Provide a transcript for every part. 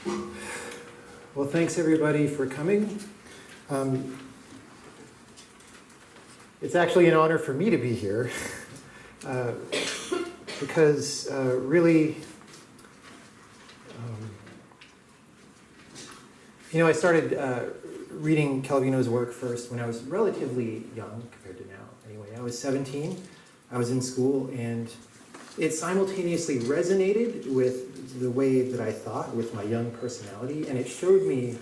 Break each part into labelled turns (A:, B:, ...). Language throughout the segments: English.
A: Well, thanks everybody for coming. It's actually an honor for me to be here because really, I started reading Calvino's work first when I was relatively young compared to now. Anyway, I was 17, I was in school, and it simultaneously resonated with the way that I thought, with my young personality, and it showed me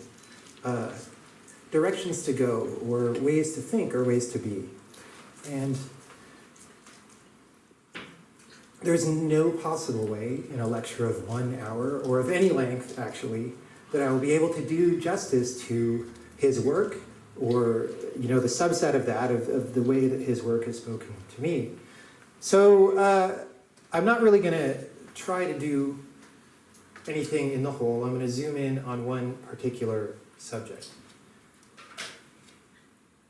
A: directions to go, or ways to think, or ways to be. And there's no possible way in a lecture of 1 hour, or of any length actually, that I will be able to do justice to his work, or the subset of that, of the way that his work has spoken to me. So I'm not really going to try to do anything in the whole. I'm going to zoom in on one particular subject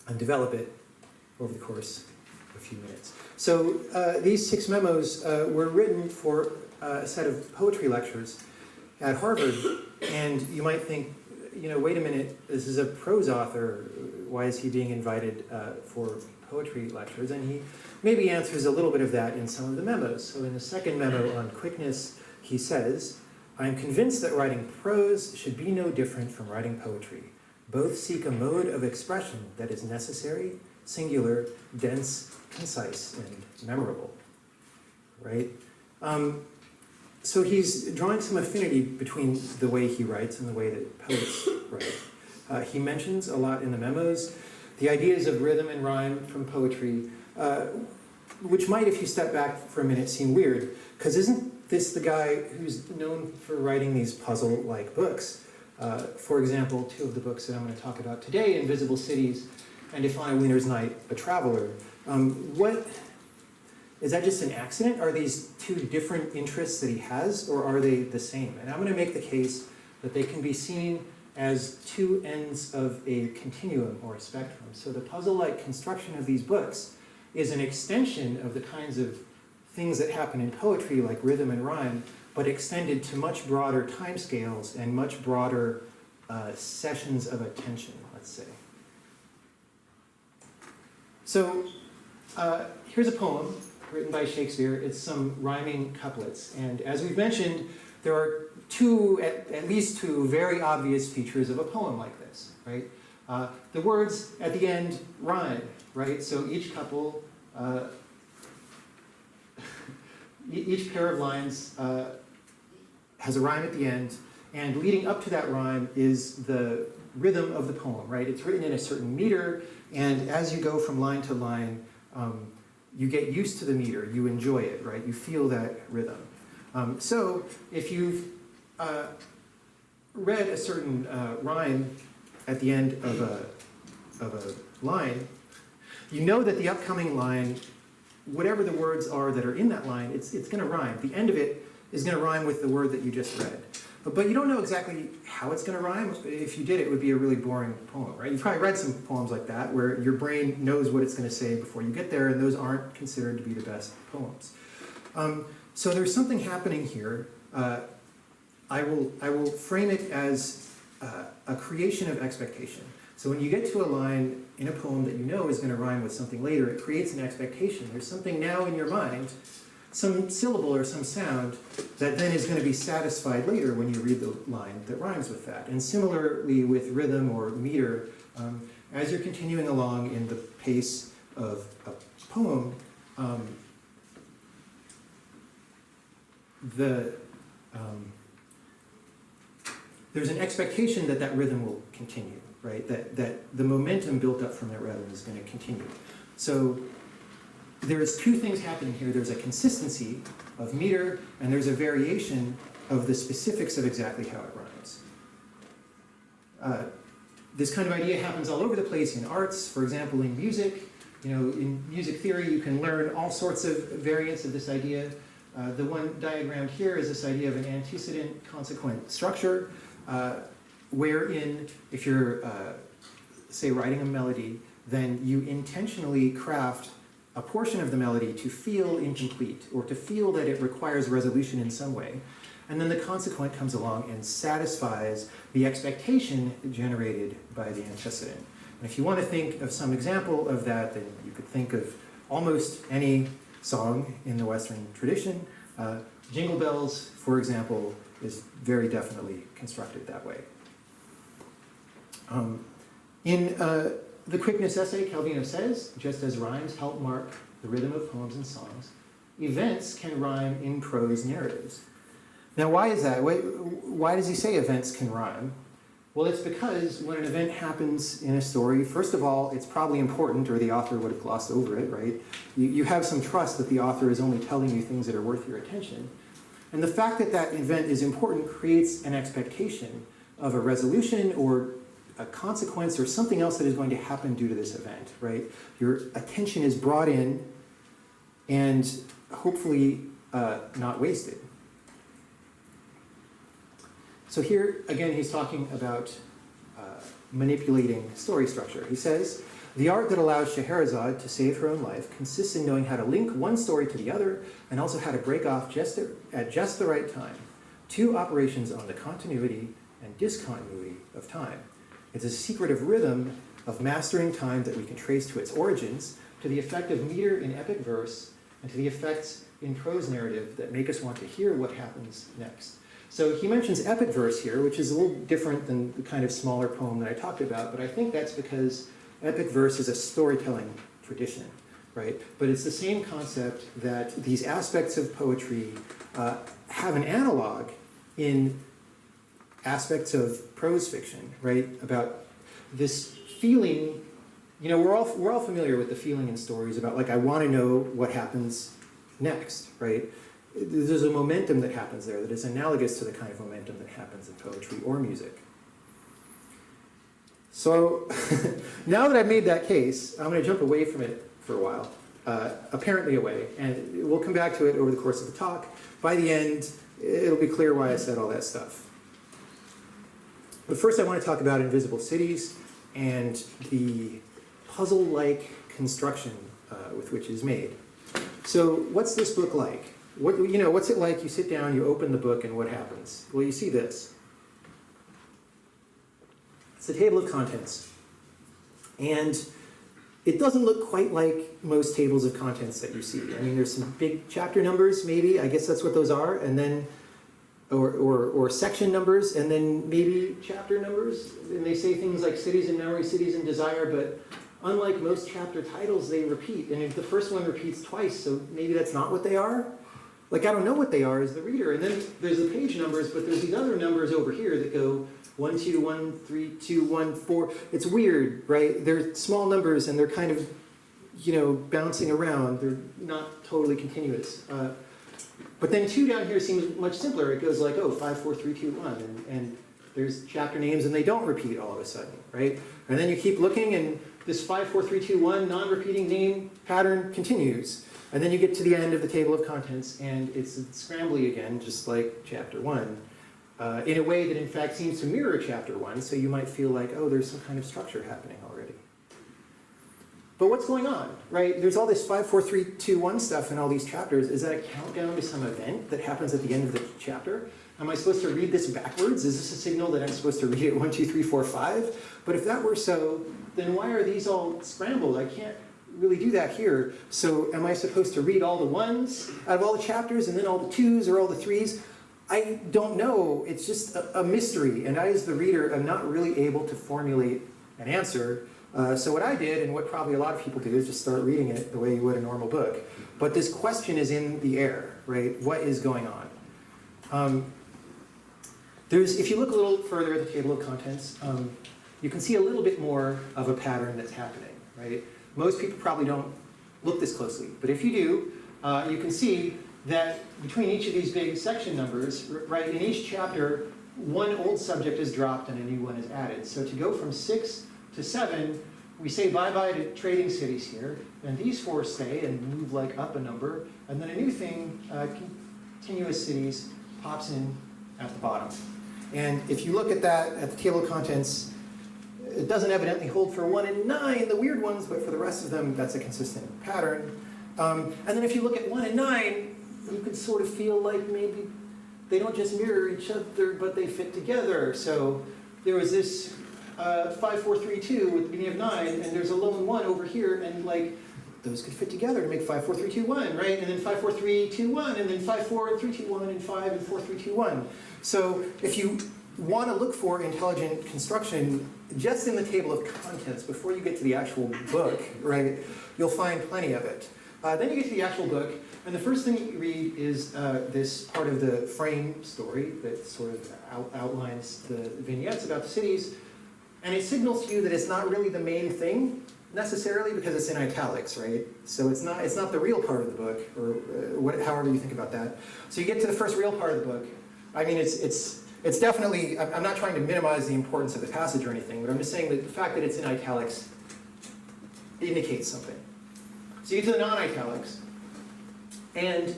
A: and develop it over the course of a few minutes. So these 6 memos were written for a set of poetry lectures at Harvard, and you might think, wait a minute, this is a prose author, why is he being invited for poetry lectures? And he maybe answers a little bit of that in some of the memos. So in the second memo on quickness, he says, "I'm convinced that writing prose should be no different from writing poetry. Both seek a mode of expression that is necessary, singular, dense, concise, and memorable." Right? So he's drawing some affinity between the way he writes and the way that poets write. He mentions a lot in the memos the ideas of rhythm and rhyme from poetry, which might, if you step back for a minute, seem weird, because isn't this the guy who's known for writing these puzzle-like books? For example, 2 of the books that I'm going to talk about today, Invisible Cities and If on a Winter's Night, A Traveler. Is that just an accident? Are these 2 different interests that he has, or are they the same? And I'm going to make the case that they can be seen as 2 ends of a continuum or a spectrum. So the puzzle-like construction of these books is an extension of the kinds of things that happen in poetry, like rhythm and rhyme, but extended to much broader timescales and much broader sessions of attention, let's say. So here's a poem written by Shakespeare. It's some rhyming couplets. And as we've mentioned, there are at least two very obvious features of a poem like this, right? The words at the end rhyme, right? So each couple, each pair of lines has a rhyme at the end, and leading up to that rhyme is the rhythm of the poem, right? It's written in a certain meter, and as you go from line to line, you get used to the meter, you enjoy it, right? You feel that rhythm. So if you've read a certain rhyme at the end of a line, you know that the upcoming line, whatever the words are that are in that line, it's going to rhyme. The end of it is going to rhyme with the word that you just read. But you don't know exactly how it's going to rhyme. If you did, it would be a really boring poem, right? You've probably read some poems like that where your brain knows what it's going to say before you get there, and those aren't considered to be the best poems. So there's something happening here. I will frame it as a creation of expectation. So when you get to a line in a poem that you know is going to rhyme with something later, it creates an expectation. There's something now in your mind, some syllable or some sound, that then is going to be satisfied later when you read the line that rhymes with that. And similarly with rhythm or meter, as you're continuing along in the pace of a poem, there's an expectation that that rhythm will continue, right? That the momentum built up from that rhythm is going to continue. So there's 2 things happening here. There's a consistency of meter, and there's a variation of the specifics of exactly how it rhymes. This kind of idea happens all over the place in arts. For example, in music, in music theory, you can learn all sorts of variants of this idea. The one diagrammed here is this idea of an antecedent-consequent structure, wherein if you're, say, writing a melody, then you intentionally craft a portion of the melody to feel incomplete, or to feel that it requires resolution in some way. and then the consequent comes along and satisfies the expectation generated by the antecedent. And if you want to think of some example of that, then you could think of almost any song in the Western tradition. Jingle Bells, for example, is very definitely constructed that way. In the Quickness essay, Calvino says, just as rhymes help mark the rhythm of poems and songs, events can rhyme in prose narratives. Now, why is that? Why does he say events can rhyme? Well, it's because when an event happens in a story, first of all, it's probably important, or the author would have glossed over it, right? You have some trust that the author is only telling you things that are worth your attention. And the fact that that event is important creates an expectation of a resolution or a consequence or something else that is going to happen due to this event, right? Your attention is brought in and hopefully not wasted. So here, again, he's talking about manipulating story structure. He says, the art that allows Scheherazade to save her own life consists in knowing how to link one story to the other and also how to break off at just the right time. Two operations on the continuity and discontinuity of time. It's a secret of rhythm, of mastering time that we can trace to its origins, to the effect of meter in epic verse, and to the effects in prose narrative that make us want to hear what happens next. So he mentions epic verse here, which is a little different than the kind of smaller poem that I talked about, but I think that's because epic verse is a storytelling tradition, right? But it's the same concept that these aspects of poetry have an analog in aspects of prose fiction, right? About this feeling, you know, we're all familiar with the feeling in stories about, like, I want to know what happens next, right? There's a momentum that happens there that is analogous to the kind of momentum that happens in poetry or music. So now that I've made that case, I'm going to jump away from it for a while, apparently away, and we'll come back to it over the course of the talk. By the end, it'll be clear why I said all that stuff. But first I want to talk about Invisible Cities and the puzzle-like construction with which it is made. So what's this book like? What's it like? You sit down, you open the book, and what happens? Well, you see this. It's a table of contents. And it doesn't look quite like most tables of contents that you see. I mean, there's some big chapter numbers, maybe. I guess that's what those are. And then, or section numbers, and then maybe chapter numbers. And they say things like cities in memory, cities in desire, but unlike most chapter titles, they repeat. And if the first one repeats twice, so maybe that's not what they are. Like, I don't know what they are as the reader. And then there's the page numbers, but there's these other numbers over here that go 1, 2, 1, 3, 2, 1, 4. It's weird, right? They're small numbers and they're kind of, bouncing around. They're not totally continuous. But then 2 down here seems much simpler. It goes like, 5, 4, 3, 2, 1. And there's chapter names and they don't repeat all of a sudden, right? And then you keep looking and this 5, 4, 3, 2, 1 non-repeating name pattern continues. And then you get to the end of the table of contents, and it's scrambly again, just like chapter 1, in a way that in fact seems to mirror chapter 1, so you might feel like, there's some kind of structure happening already. But what's going on, right? There's all this 5, 4, 3, 2, 1 stuff in all these chapters. Is that a countdown to some event that happens at the end of the chapter? Am I supposed to read this backwards? Is this a signal that I'm supposed to read it 1, 2, 3, 4, 5? But if that were so, then why are these all scrambled? I can't really do that here. So am I supposed to read all the 1s out of all the chapters and then all the 2s or all the 3s? I don't know. It's just a mystery. And I, as the reader, am not really able to formulate an answer. So what I did, and what probably a lot of people do, is just start reading it the way you would a normal book. But this question is in the air, right? What is going on? If you look a little further at the table of contents, you can see a little bit more of a pattern that's happening, right? Most people probably don't look this closely, but if you do, you can see that between each of these big section numbers, right, in each chapter, one old subject is dropped and a new one is added. So to go from 6 to 7, we say bye-bye to trading cities here, and these 4 stay and move like up a number, and then a new thing, continuous cities, pops in at the bottom. And if you look at that, at the table of contents, it doesn't evidently hold for 1 and 9, the weird ones, but for the rest of them, that's a consistent pattern. And then if you look at 1 and 9, you can sort of feel like maybe they don't just mirror each other, but they fit together. So there was this 5-4-3-2 at the beginning of 9, and there's a lone 1 over here, and like those could fit together to make 5-4-3-2-1, right? And then 5-4-3-2-1, and then 5-4-3-2-1, and 5 and 4-3-2-1. So if you want to look for intelligent construction just in the table of contents before you get to the actual book, right, you'll find plenty of it. Then you get to the actual book, and the first thing that you read is this part of the frame story that sort of outlines the vignettes about the cities, and it signals to you that it's not really the main thing necessarily because it's in italics, right? So it's not the real part of the book, or however you think about that. So you get to the first real part of the book. I mean, it's definitely, I'm not trying to minimize the importance of the passage or anything, but I'm just saying that the fact that it's in italics indicates something. So you get to the non-italics, and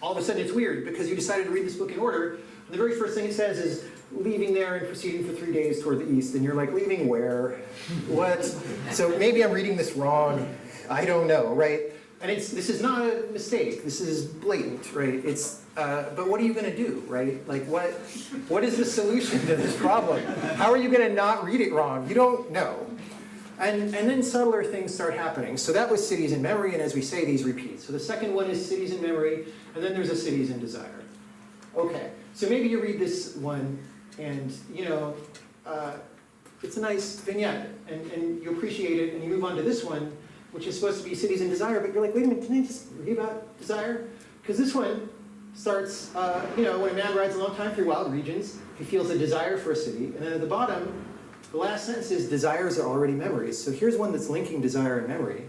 A: all of a sudden it's weird because you decided to read this book in order, and the very first thing it says is, leaving there and proceeding for 3 days toward the east, and you're like, leaving where? What? So maybe I'm reading this wrong, I don't know, right? And this is not a mistake, this is blatant, right? But what are you gonna do, right? Like what is the solution to this problem? How are you gonna not read it wrong? You don't know. And then subtler things start happening. So that was cities in memory, and as we say, these repeat. So the second one is cities in memory, and then there's a cities in desire. Okay, so maybe you read this one, and it's a nice vignette, and you appreciate it, and you move on to this one, which is supposed to be cities in desire, but you're like, wait a minute, didn't I just read about desire? Because this one starts, when a man rides a long time through wild regions, he feels a desire for a city, and then at the bottom, the last sentence is, desires are already memories. So here's one that's linking desire and memory.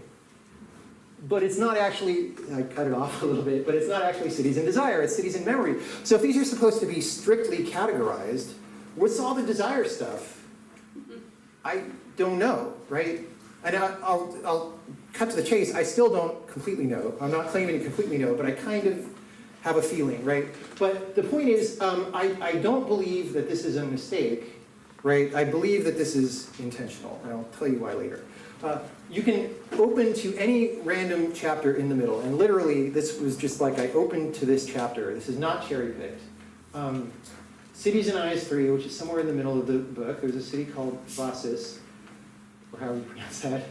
A: But it's not actually, I cut it off a little bit, but it's not actually cities in desire, it's cities in memory. So if these are supposed to be strictly categorized, what's all the desire stuff? I don't know, right? And I'll cut to the chase, I still don't completely know. I'm not claiming to completely know, but I kind of have a feeling, right? But the point is, I don't believe that this is a mistake, right? I believe that this is intentional, and I'll tell you why later. You can open to any random chapter in the middle, and literally this was just like I opened to this chapter. This is not cherry-picked. Cities in Eyes 3, which is somewhere in the middle of the book. There's a city called Vasis, or however you pronounce that.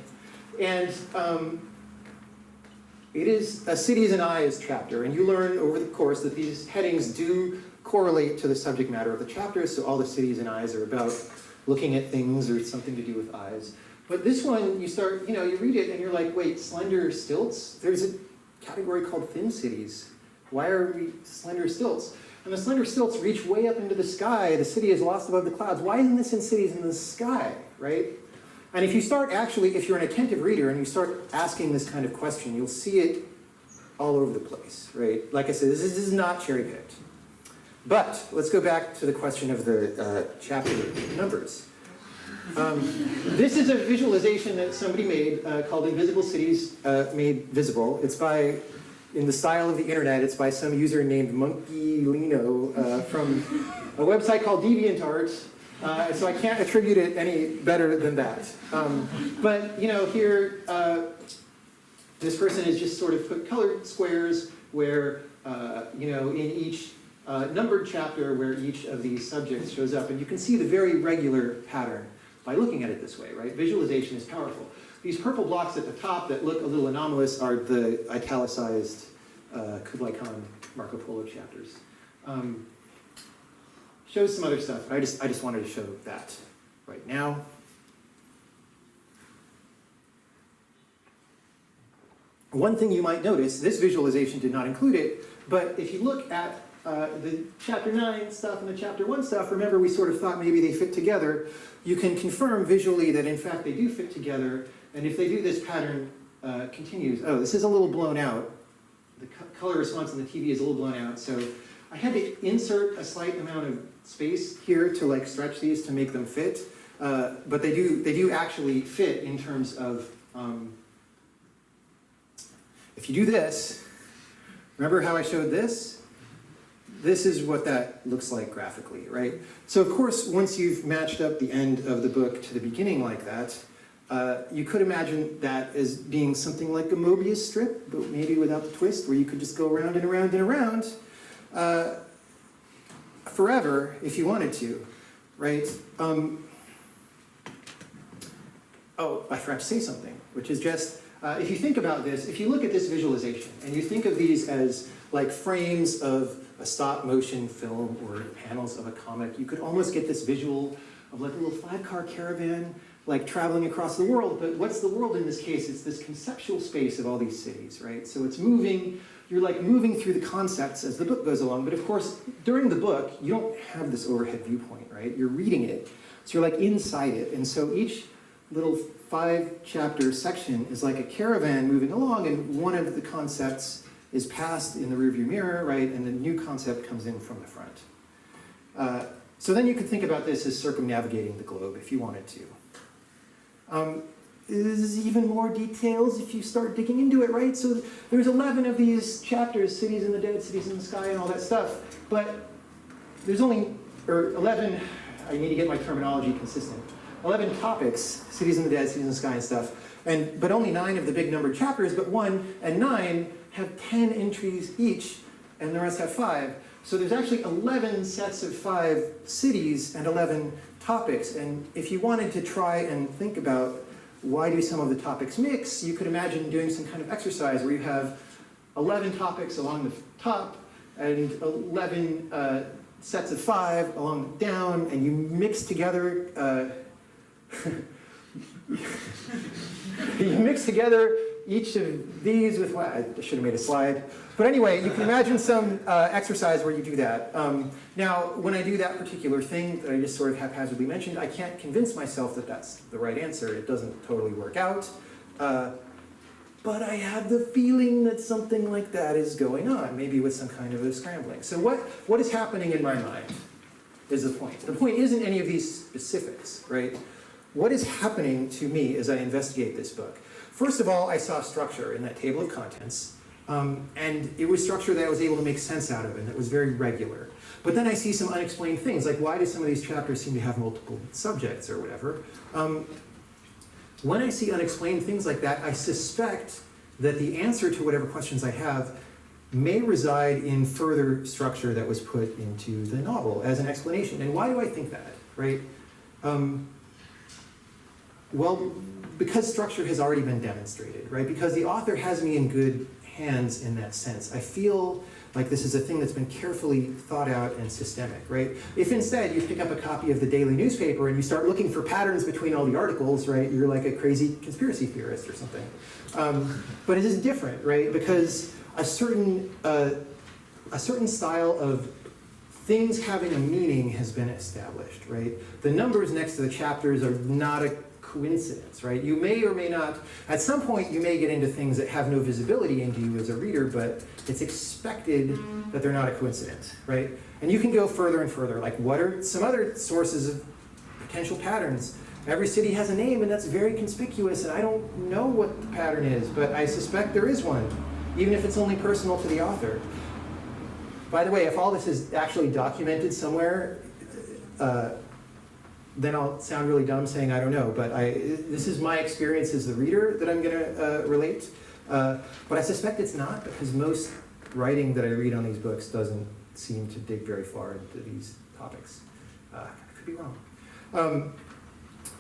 A: And it is a Cities and Eyes chapter, and you learn over the course that these headings do correlate to the subject matter of the chapter, so all the cities and eyes are about looking at things or something to do with eyes. But this one, you start, you read it and you're like, wait, slender stilts? There's a category called thin cities. Why are we slender stilts? And the slender stilts reach way up into the sky. The city is lost above the clouds. Why isn't this in cities in the sky, right? And if you start actually, if you're an attentive reader and you start asking this kind of question, you'll see it all over the place, right? Like I said, this is not cherry-picked. But let's go back to the question of the chapter numbers. This is a visualization that somebody made called Invisible Cities Made Visible. It's in the style of the internet, it's by some user named Monkey Lino from a website called DeviantArt. So I can't attribute it any better than that. But here, this person has just sort of put colored squares where, in each numbered chapter where each of these subjects shows up. And you can see the very regular pattern by looking at it this way, right? Visualization is powerful. These purple blocks at the top that look a little anomalous are the italicized Kublai Khan Marco Polo chapters. Shows some other stuff. I just wanted to show that right now. One thing you might notice, this visualization did not include it, but if you look at the chapter 9 stuff and the chapter 1 stuff, remember we sort of thought maybe they fit together. You can confirm visually that in fact they do fit together, and if they do, this pattern continues. Oh, this is a little blown out. The color response on the TV is a little blown out, so I had to insert a slight amount of space here to like stretch these to make them fit, but they do actually fit in terms of, if you do this, remember how I showed this? This is what that looks like graphically, right? So of course, once you've matched up the end of the book to the beginning like that, You could imagine that as being something like a Mobius strip, but maybe without the twist, where you could just go around and around and around forever if you wanted to, right? Oh, I forgot to say something, which is just, if you think about this, if you look at this visualization, and you think of these as like frames of a stop motion film or panels of a comic, you could almost get this visual of like a little 5-car caravan like traveling across the world. But what's the world in this case? It's this conceptual space of all these cities, right? So it's moving, you're like moving through the concepts as the book goes along. But of course, during the book, you don't have this overhead viewpoint, right? You're reading it. So you're like inside it. And so each little 5-chapter section is like a caravan moving along, and one of the concepts is passed in the rearview mirror, right? And the new concept comes in from the front. So then you could think about this as circumnavigating the globe if you wanted to. There's even more details if you start digging into it, right? So there's 11 of these chapters, cities in the dead, cities in the sky, and all that stuff. But there's only, or 11, I need to get my terminology consistent. 11 topics, cities in the dead, cities in the sky, and stuff. But only 9 of the big numbered chapters, but 1 and 9 have 10 entries each, and the rest have 5. So there's actually 11 sets of 5 cities and 11 topics. And if you wanted to try and think about why do some of the topics mix, you could imagine doing some kind of exercise where you have 11 topics along the top and 11 sets of 5 along the down, and you mix together you mix together each of these with, well, I should have made a slide. But anyway, you can imagine some exercise where you do that. Now, when I do that particular thing that I just sort of haphazardly mentioned, I can't convince myself that that's the right answer. It doesn't totally work out. But I have the feeling that something like that is going on, maybe with some kind of a scrambling. So what is happening in my mind is the point. The point isn't any of these specifics, right? What is happening to me as I investigate this book? First of all, I saw structure in that table of contents, and it was structure that I was able to make sense out of and that was very regular. But then I see some unexplained things, like why do some of these chapters seem to have multiple subjects or whatever? When I see unexplained things like that, I suspect that the answer to whatever questions I have may reside in further structure that was put into the novel as an explanation. And why do I think that, right? Well, because structure has already been demonstrated, right? Because the author has me in good hands in that sense. I feel like this is a thing that's been carefully thought out and systemic, right? If instead you pick up a copy of the daily newspaper and you start looking for patterns between all the articles, right, you're like a crazy conspiracy theorist or something. But it is different, right? Because a certain style of things having a meaning has been established, right? The numbers next to the chapters are not a coincidence, right? You may or may not, at some point you may get into things that have no visibility into you as a reader, but it's expected that they're not a coincidence, right? And you can go further and further, like what are some other sources of potential patterns? Every city has a name and that's very conspicuous, and I don't know what the pattern is, but I suspect there is one, even if it's only personal to the author. By the way, if all this is actually documented somewhere, then I'll sound really dumb saying I don't know, but this is my experience as the reader that I'm gonna relate. But I suspect it's not, because most writing that I read on these books doesn't seem to dig very far into these topics. I could be wrong.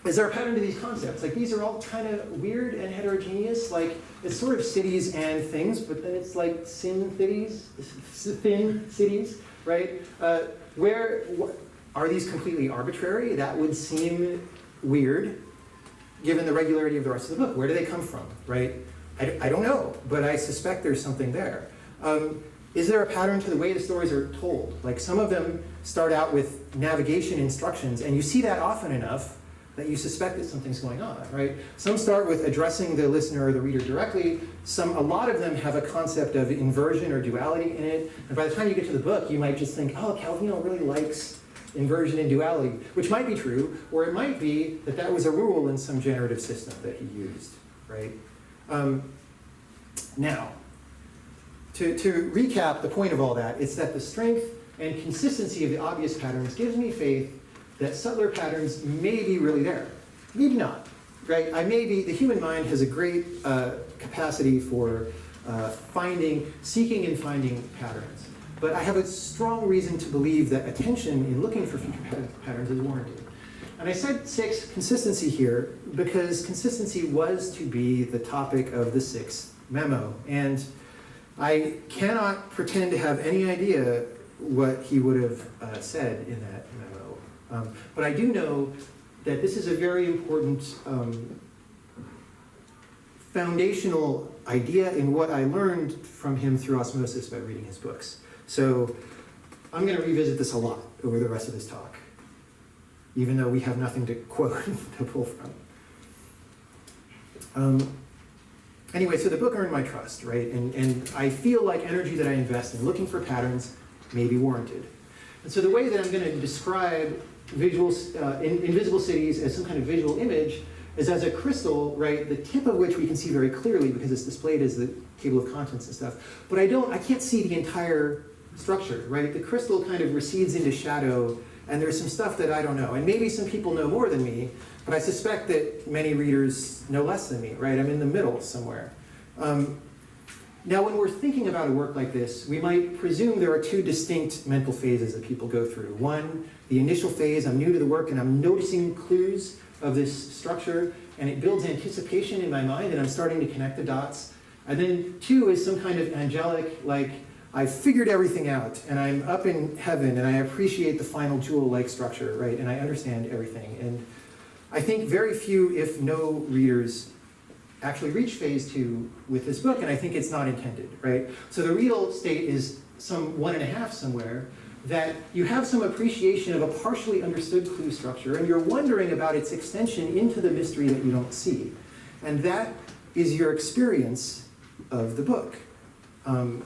A: Is there a pattern to these concepts? Like, these are all kind of weird and heterogeneous. Like, it's sort of cities and things, but then it's like thin cities, right? Are these completely arbitrary? That would seem weird, given the regularity of the rest of the book. Where do they come from, right? I don't know, but I suspect there's something there. Is there a pattern to the way the stories are told? Like, some of them start out with navigation instructions, and you see that often enough that you suspect that something's going on, right? Some start with addressing the listener or the reader directly. A lot of them have a concept of inversion or duality in it, and by the time you get to the book, you might just think, oh, Calvino really likes inversion and duality, which might be true, or it might be that that was a rule in some generative system that he used, right? Now, to recap the point of all that, it's that the strength and consistency of the obvious patterns gives me faith that subtler patterns may be really there. Maybe not. right? The human mind has a great capacity for seeking and finding patterns. But I have a strong reason to believe that attention in looking for future patterns is warranted. And I said 6, consistency here, because consistency was to be the topic of the 6th memo. And I cannot pretend to have any idea what he would have said in that memo. But I do know that this is a very important foundational idea in what I learned from him through osmosis by reading his books. So I'm going to revisit this a lot over the rest of this talk, even though we have nothing to quote to pull from. Anyway, so the book earned my trust, right? And I feel like energy that I invest in looking for patterns may be warranted. And so the way that I'm going to describe visuals, invisible cities as some kind of visual image is as a crystal, right, the tip of which we can see very clearly because it's displayed as the table of contents and stuff. But I can't see the entire structure, right? The crystal kind of recedes into shadow, and there's some stuff that I don't know. And maybe some people know more than me, but I suspect that many readers know less than me, right? I'm in the middle somewhere. Now, when we're thinking about a work like this, we might presume there are 2 distinct mental phases that people go through. One, the initial phase, I'm new to the work and I'm noticing clues of this structure, and it builds anticipation in my mind, and I'm starting to connect the dots. And then 2 is some kind of angelic, like, I've figured everything out, and I'm up in heaven, and I appreciate the final jewel-like structure, right? And I understand everything. And I think very few, if no, readers actually reach phase 2 with this book, and I think it's not intended, right? So the real state is some 1.5 somewhere, that you have some appreciation of a partially understood clue structure, and you're wondering about its extension into the mystery that you don't see. And that is your experience of the book. And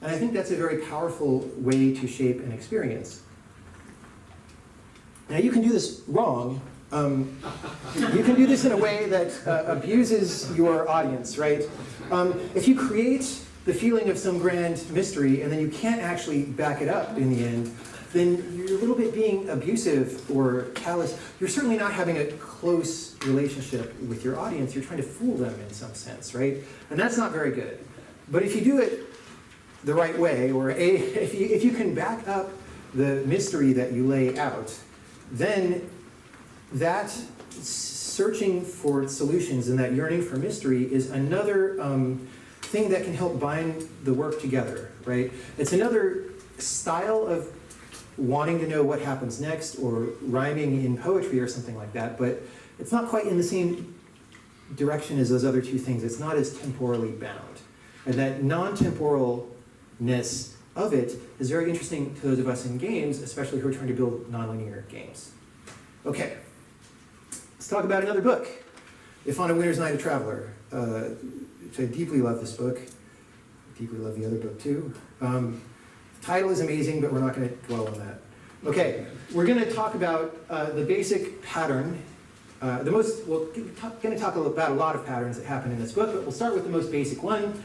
A: I think that's a very powerful way to shape an experience. Now, you can do this wrong. You can do this in a way that abuses your audience, right? If you create the feeling of some grand mystery and then you can't actually back it up in the end, then you're a little bit being abusive or callous. You're certainly not having a close relationship with your audience. You're trying to fool them in some sense, right? And that's not very good. But if you do it the right way, or if you can back up the mystery that you lay out, then that searching for solutions and that yearning for mystery is another thing that can help bind the work together, right? It's another style of wanting to know what happens next, or rhyming in poetry or something like that, but it's not quite in the same direction as those other 2 things. It's not as temporally bound. And that non-temporalness of it is very interesting to those of us in games, especially who are trying to build nonlinear games. Okay, let's talk about another book, If on a Winter's Night a Traveler. I deeply love this book. I deeply love the other book too. The title is amazing, but we're not going to dwell on that. Okay, we're going to talk about the basic pattern. We're going to talk about a lot of patterns that happen in this book, but we'll start with the most basic one.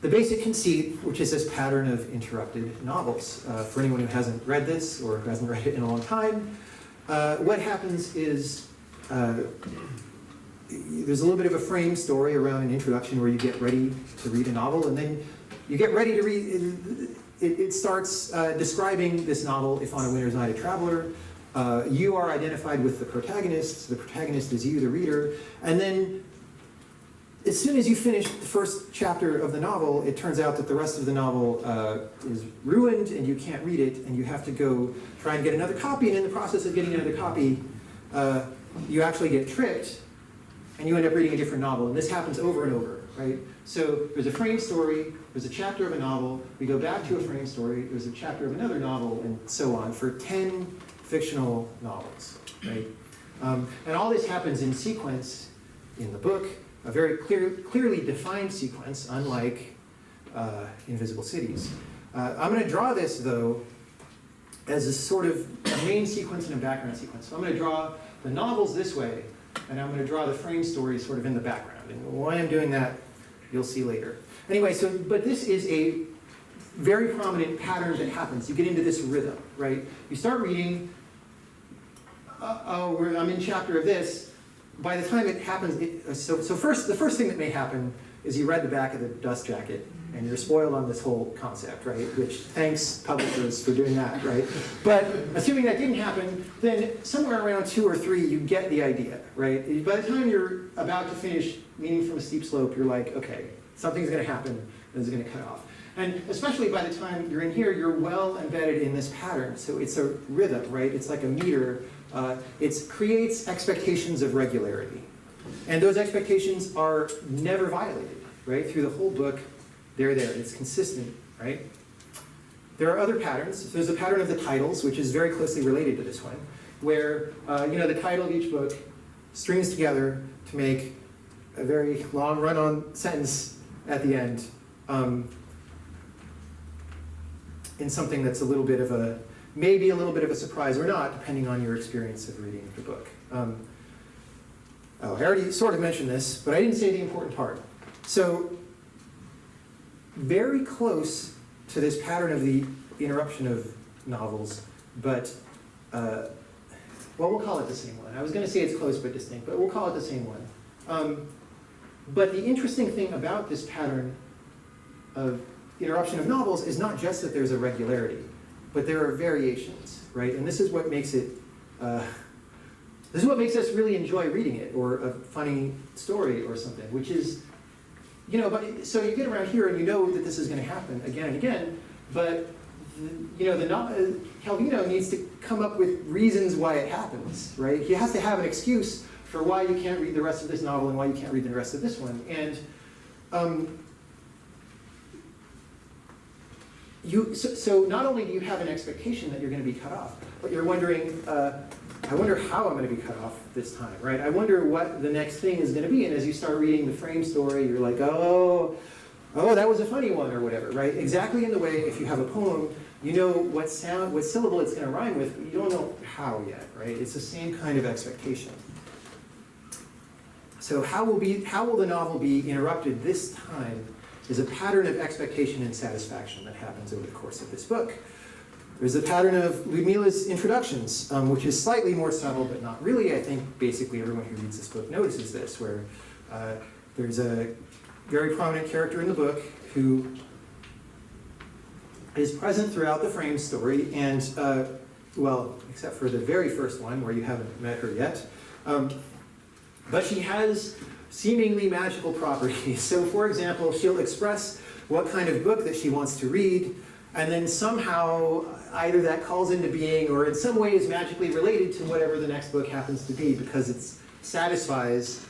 A: The basic conceit, which is this pattern of interrupted novels. For anyone who hasn't read this or who hasn't read it in a long time, what happens is there's a little bit of a frame story around an introduction where you get ready to read a novel, and then you get ready to read, it starts describing this novel, If on a Winter's Night a Traveler. You are identified with the protagonist is you, the reader, and then as soon as you finish the first chapter of the novel, it turns out that the rest of the novel is ruined and you can't read it, and you have to go try and get another copy, and in the process of getting another copy, you actually get tricked, and you end up reading a different novel, and this happens over and over, right? So there's a frame story, there's a chapter of a novel, we go back to a frame story, there's a chapter of another novel, and so on, for 10 fictional novels, right? And all this happens in sequence in the book, a very clearly defined sequence, unlike Invisible Cities. I'm going to draw this, though, as a sort of a main sequence and a background sequence. So I'm going to draw the novels this way, and I'm going to draw the frame story sort of in the background. And why I'm doing that, you'll see later. Anyway, but this is a very prominent pattern that happens. You get into this rhythm, right? You start reading, I'm in chapter of this, by the time it happens, the first thing that may happen is you read the back of the dust jacket and you're spoiled on this whole concept, right? Which, thanks publishers for doing that, right? But assuming that didn't happen, then somewhere around 2 or 3, you get the idea, right? By the time you're about to finish Leaning from a Steep Slope, you're like, okay, something's gonna happen and it's gonna cut off. And especially by the time you're in here, you're well embedded in this pattern. So it's a rhythm, right? It's like a meter. It creates expectations of regularity. And those expectations are never violated, right? Through the whole book, they're there. It's consistent, right? There are other patterns. There's a pattern of the titles, which is very closely related to this one, where the title of each book strings together to make a very long run-on sentence at the end in something that's a little bit of a, maybe a little bit of a surprise or not, depending on your experience of reading the book. I already sort of mentioned this, but I didn't say the important part. So, very close to this pattern of the interruption of novels, but, well, we'll call it the same one. I was going to say it's close but distinct, but we'll call it the same one. But the interesting thing about this pattern of interruption of novels is not just that there's a regularity, but there are variations, right? And this is what makes it, this is what makes us really enjoy reading it, or a funny story or something, which is, so you get around here and you know that this is going to happen again and again, but Calvino needs to come up with reasons why it happens, right? He has to have an excuse for why you can't read the rest of this novel and why you can't read the rest of this one. And so not only do you have an expectation that you're going to be cut off, but you're wondering, I wonder how I'm going to be cut off this time, right? I wonder what the next thing is going to be. And as you start reading the frame story, you're like, oh, that was a funny one, or whatever, right? Exactly in the way, if you have a poem, you know what syllable it's going to rhyme with, but you don't know how yet, right? It's the same kind of expectation. So how will the novel be interrupted this time is a pattern of expectation and satisfaction that happens over the course of this book. There's a pattern of Ludmila's introductions, which is slightly more subtle, but not really. I think basically everyone who reads this book notices this, where there's a very prominent character in the book who is present throughout the frame story, and, well, except for the very first one, where you haven't met her yet, but she has seemingly magical properties. So, for example, she'll express what kind of book that she wants to read, and then somehow either that calls into being or in some way is magically related to whatever the next book happens to be, because it satisfies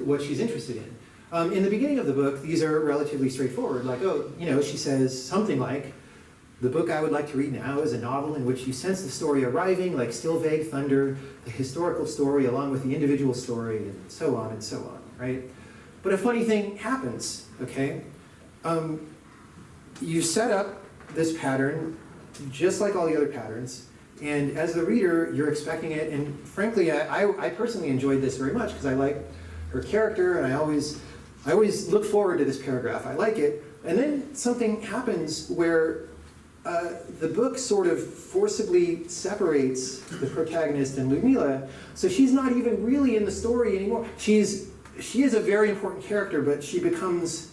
A: what she's interested in. In the beginning of the book, these are relatively straightforward. Like, she says something like, the book I would like to read now is a novel in which you sense the story arriving like still vague thunder, the historical story along with the individual story, and so on, right? But a funny thing happens, okay? You set up this pattern just like all the other patterns, and as the reader, you're expecting it, and frankly, I personally enjoyed this very much because I like her character, and I always look forward to this paragraph. I like it, and then something happens where the book sort of forcibly separates the protagonist and Ludmila, so she's not even really in the story anymore. She is a very important character, but she becomes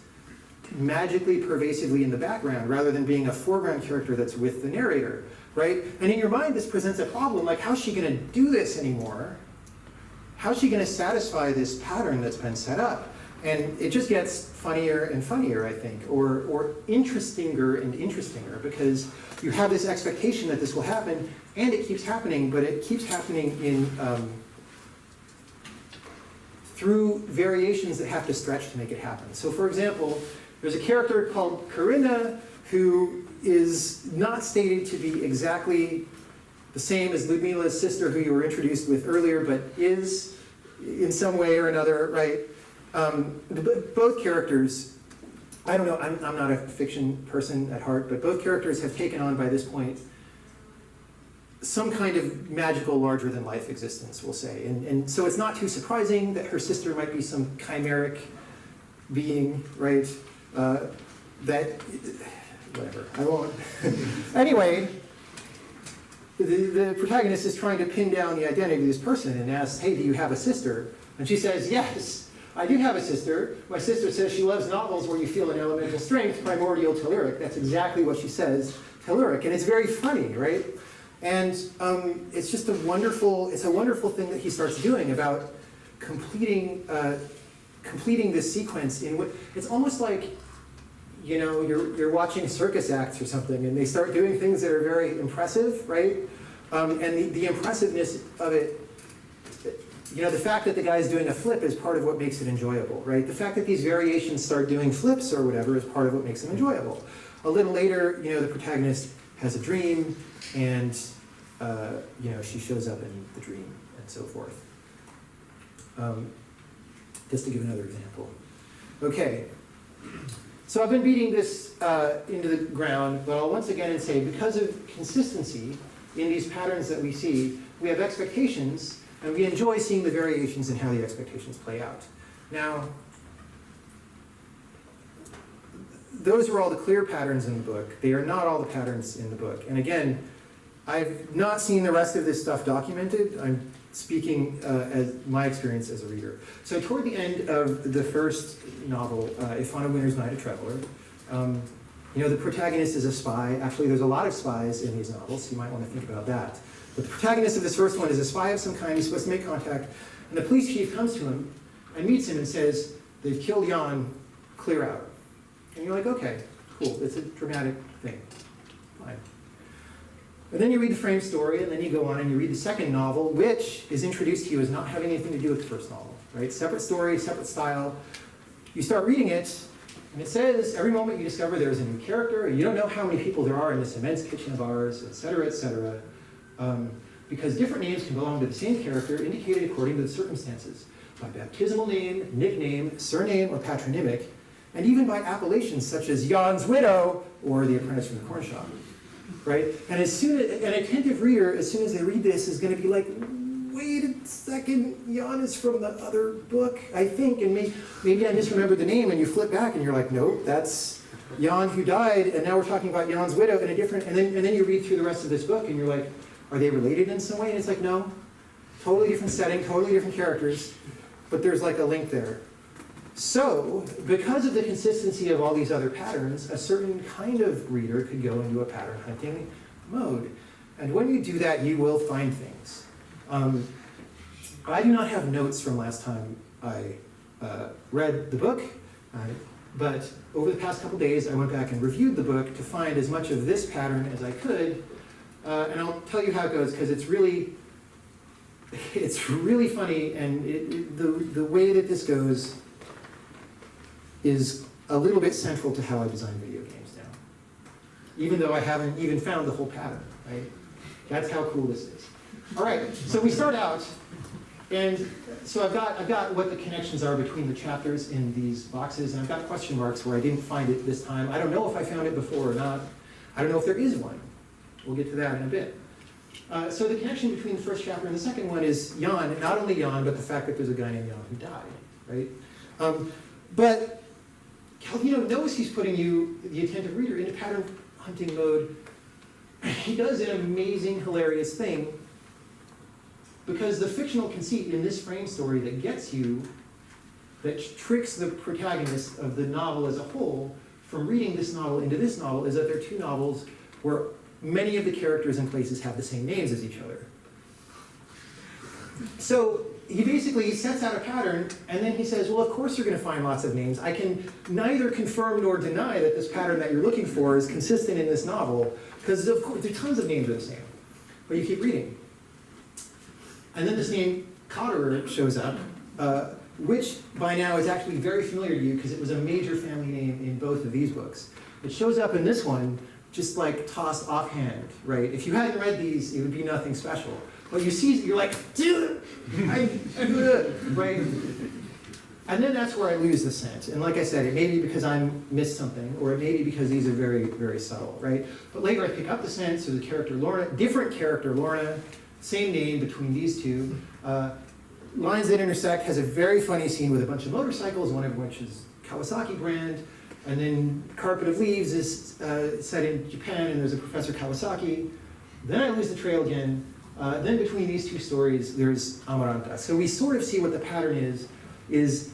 A: magically pervasively in the background rather than being a foreground character that's with the narrator, right? And in your mind, this presents a problem, like how's she going to do this anymore? How's she going to satisfy this pattern that's been set up? And it just gets funnier and funnier, I think, or interestinger and interestinger, because you have this expectation that this will happen, and it keeps happening, but it keeps happening in through variations that have to stretch to make it happen. So, for example, there's a character called Corinna who is not stated to be exactly the same as Ludmila's sister, who you were introduced with earlier, but is in some way or another, right? Both characters, I don't know, I'm not a fiction person at heart, but both characters have taken on by this point some kind of magical larger-than-life existence, we'll say. And so it's not too surprising that her sister might be some chimeric being, right? That, whatever, I won't. Anyway, the protagonist is trying to pin down the identity of this person and asks, hey, do you have a sister? And she says, yes, I do have a sister. My sister says she loves novels where you feel an elemental strength, primordial telluric. That's exactly what she says, telluric. And it's very funny, right? And it's just a wonderful thing that he starts doing about completing this sequence in which it's almost like, you know, you're watching circus acts or something, and they start doing things that are very impressive, right? And the impressiveness of it, you know, the fact that the guy's doing a flip is part of what makes it enjoyable, right? The fact that these variations start doing flips or whatever is part of what makes them enjoyable. A little later, you know, the protagonist has a dream, and you know, she shows up in the dream, and so forth. Just to give another example. Okay. So I've been beating this into the ground, but I'll once again say, because of consistency in these patterns that we see, we have expectations, and we enjoy seeing the variations in how the expectations play out. Now, those are all the clear patterns in the book. They are not all the patterns in the book. And again, I've not seen the rest of this stuff documented. I'm speaking as my experience as a reader. So toward the end of the first novel, If on a Winter's Night, a Traveler, you know, the protagonist is a spy. Actually, there's a lot of spies in these novels, so you might want to think about that. But the protagonist of this first one is a spy of some kind. He's supposed to make contact, and the police chief comes to him and meets him and says, they've killed Jan, clear out. And you're like, okay, cool, it's a dramatic thing, fine. But then you read the frame story, and then you go on and you read the second novel, which is introduced to you as not having anything to do with the first novel, right? Separate story, separate style. You start reading it, and it says every moment you discover there's a new character, and you don't know how many people there are in this immense kitchen of ours, et cetera, because different names can belong to the same character, indicated according to the circumstances, by baptismal name, nickname, surname, or patronymic, and even by appellations such as Jan's widow or the apprentice from the corn shop. Right? And as soon as an attentive reader, as soon as they read this, is going to be like, wait a second, Jan is from the other book, I think, and maybe I misremembered the name, and you flip back and you're like, nope, that's Jan who died, and now we're talking about Jan's widow in a different, and then you read through the rest of this book and you're like, are they related in some way? And it's like, no, totally different setting, totally different characters, but there's like a link there. So, because of the consistency of all these other patterns, a certain kind of reader could go into a pattern hunting mode. And when you do that, you will find things. I do not have notes from last time I read the book, but over the past couple days, I went back and reviewed the book to find as much of this pattern as I could. And I'll tell you how it goes, because it's really funny, and the way that this goes is a little bit central to how I design video games now. Even though I haven't even found the whole pattern, right? That's how cool this is. All right, so we start out, and so I've got what the connections are between the chapters in these boxes, and I've got question marks where I didn't find it this time. I don't know if I found it before or not. I don't know if there is one. We'll get to that in a bit. So the connection between the first chapter and the second one is Jan, not only Jan, but the fact that there's a guy named Jan who died, right? But Calvino knows he's putting you, the attentive reader, into pattern hunting mode. He does an amazing, hilarious thing, because the fictional conceit in this frame story that gets you, that tricks the protagonist of the novel as a whole from reading this novel into this novel, is that there are two novels where many of the characters and places have the same names as each other. So he basically sets out a pattern, and then he says, well, of course you're going to find lots of names. I can neither confirm nor deny that this pattern that you're looking for is consistent in this novel, because of course there are tons of names that are the same. But you keep reading. And then this name, Cotterer, shows up, which by now is actually very familiar to you, because it was a major family name in both of these books. It shows up in this one, just like tossed offhand, right? If you hadn't read these, it would be nothing special. But you see, you're like, dude, right? And then that's where I lose the scent. And like I said, it may be because I missed something, or it may be because these are very, very subtle, right? But later I pick up the scent, so the character Lorna, different character Lorna, same name between these two. Lines That Intersect has a very funny scene with a bunch of motorcycles, one of which is Kawasaki brand. And then Carpet of Leaves is set in Japan, and there's a Professor Kawasaki. then I lose the trail again. Then between these two stories, there's Amaranta. So we sort of see what the pattern is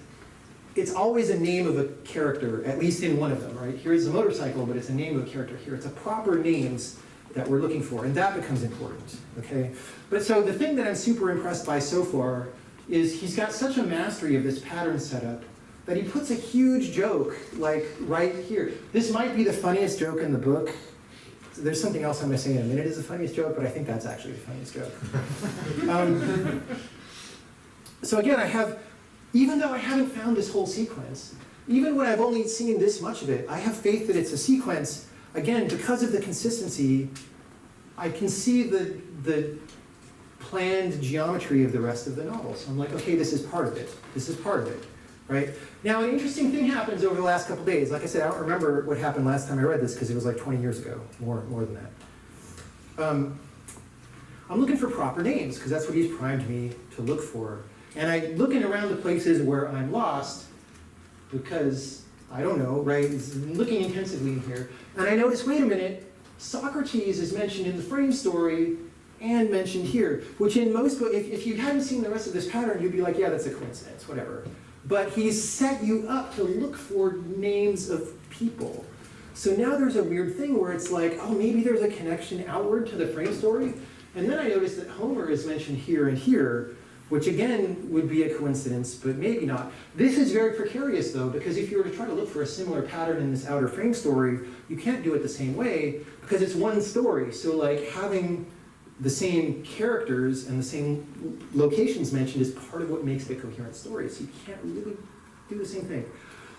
A: it's always a name of a character, at least in one of them, right? Here is a motorcycle, but it's a name of a character here. It's a proper names that we're looking for, and that becomes important, okay? But so the thing that I'm super impressed by so far is he's got such a mastery of this pattern setup that he puts a huge joke, like right here. This might be the funniest joke in the book. There's something else I'm going to say in a minute is the funniest joke, but I think that's actually the funniest joke. So again, even though I haven't found this whole sequence, even when I've only seen this much of it, I have faith that it's a sequence. Again, because of the consistency, I can see the planned geometry of the rest of the novel. So I'm like, okay, this is part of it. This is part of it, right? Now, an interesting thing happens over the last couple days. Like I said, I don't remember what happened last time I read this because it was like 20 years ago, more than that. I'm looking for proper names because that's what he's primed me to look for. And I'm looking around the places where I'm lost because, I don't know, right? Looking intensively in here. And I notice, wait a minute, Socrates is mentioned in the frame story and mentioned here, which in most books, if you hadn't seen the rest of this pattern, you'd be like, yeah, that's a coincidence, whatever. But he's set you up to look for names of people. So now there's a weird thing where it's like, oh, maybe there's a connection outward to the frame story. And then I noticed that Homer is mentioned here and here, which again would be a coincidence, but maybe not. This is very precarious though, because if you were to try to look for a similar pattern in this outer frame story, you can't do it the same way because it's one story. So like having the same characters and the same locations mentioned is part of what makes it a coherent story. So you can't really do the same thing.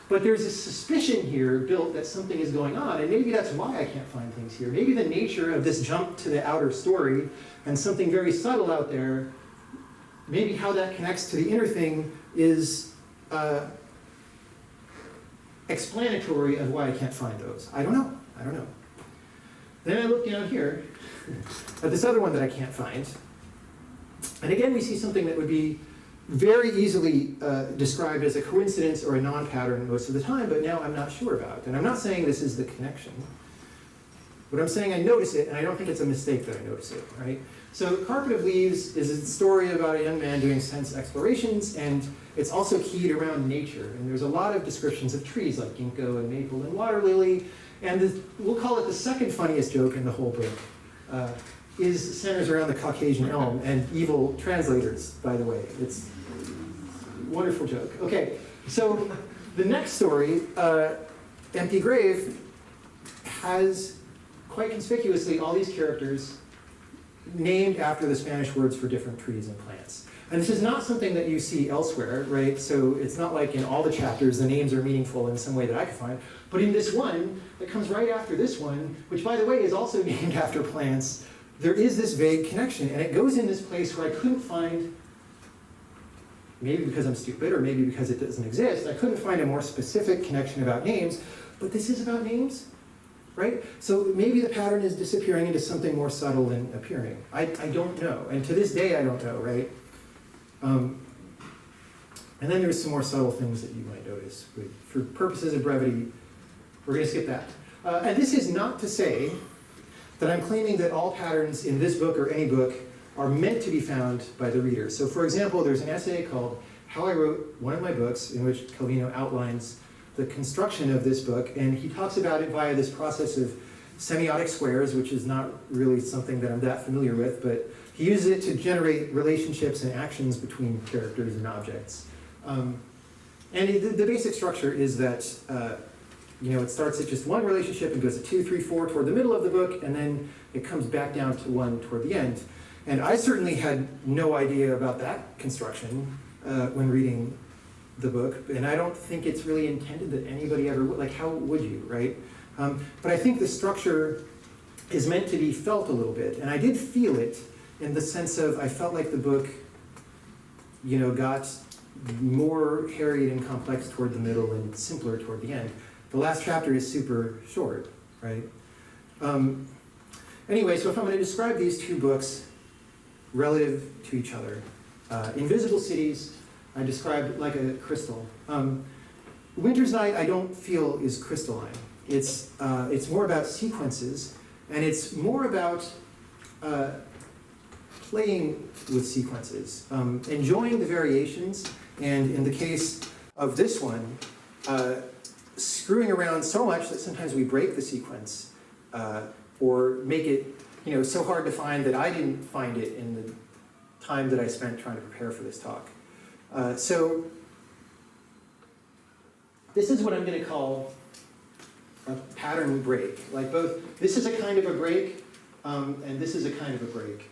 A: But there's a suspicion here built that something is going on, and maybe that's why I can't find things here. Maybe the nature of this jump to the outer story and something very subtle out there, maybe how that connects to the inner thing is explanatory of why I can't find those. I don't know. Then I look down here at this other one that I can't find. And again, we see something that would be very easily described as a coincidence or a non-pattern most of the time, but now I'm not sure about. And I'm not saying this is the connection. But I'm saying I notice it, and I don't think it's a mistake that I notice it, right? So Carpet of Leaves is a story about a young man doing sense explorations, and it's also keyed around nature. And there's a lot of descriptions of trees like ginkgo and maple and water lily. And we'll call it the second funniest joke in the whole book. Centers around the Caucasian elm and evil translators, by the way. It's a wonderful joke. Okay, so the next story, Empty Grave, has quite conspicuously all these characters named after the Spanish words for different trees and plants. And this is not something that you see elsewhere, right? So it's not like in all the chapters the names are meaningful in some way that I can find. But in this one that comes right after this one, which by the way is also named after plants, there is this vague connection, and it goes in this place where I couldn't find, maybe because I'm stupid or maybe because it doesn't exist, I couldn't find a more specific connection about names, but this is about names, right? So maybe the pattern is disappearing into something more subtle and appearing. I don't know, and to this day I don't know, right? And then there's some more subtle things that you might notice. For purposes of brevity, we're going to skip that. And this is not to say that I'm claiming that all patterns in this book or any book are meant to be found by the reader. So for example, there's an essay called How I Wrote One of My Books, in which Calvino outlines the construction of this book, and he talks about it via this process of semiotic squares, which is not really something that I'm that familiar with, but he uses it to generate relationships and actions between characters and objects. And the basic structure is that it starts at just one relationship and goes to 2, 3, 4 toward the middle of the book, and then it comes back down to 1 toward the end. And I certainly had no idea about that construction when reading the book, and I don't think it's really intended that anybody ever would. Like, how would you, right? But I think the structure is meant to be felt a little bit, and I did feel it in the sense of I felt like the book, got more harried and complex toward the middle and simpler toward the end. The last chapter is super short, right? Anyway, so if I'm going to describe these two books relative to each other, Invisible Cities, I described like a crystal. Winter's Night, I don't feel is crystalline. It's more about sequences, and it's more about playing with sequences, enjoying the variations, and in the case of this one, screwing around so much that sometimes we break the sequence, or make it so hard to find that I didn't find it in the time that I spent trying to prepare for this talk. So this is what I'm going to call a pattern break. Like both, this is a kind of a break, and this is a kind of a break.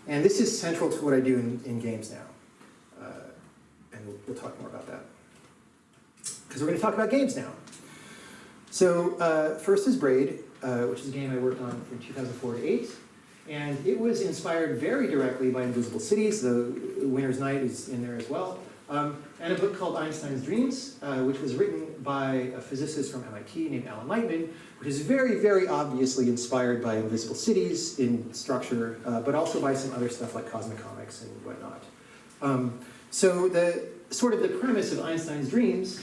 A: And this is central to what I do in games now. And we'll talk more about that. Because we're going to talk about games now. So first is Braid, which is a game I worked on from 2004 to 8. And it was inspired very directly by Invisible Cities. The Winter's Night is in there as well. And a book called Einstein's Dreams, which was written by a physicist from MIT named Alan Lightman, which is very, very obviously inspired by Invisible Cities in structure, but also by some other stuff like cosmic comics and whatnot. So the premise of Einstein's Dreams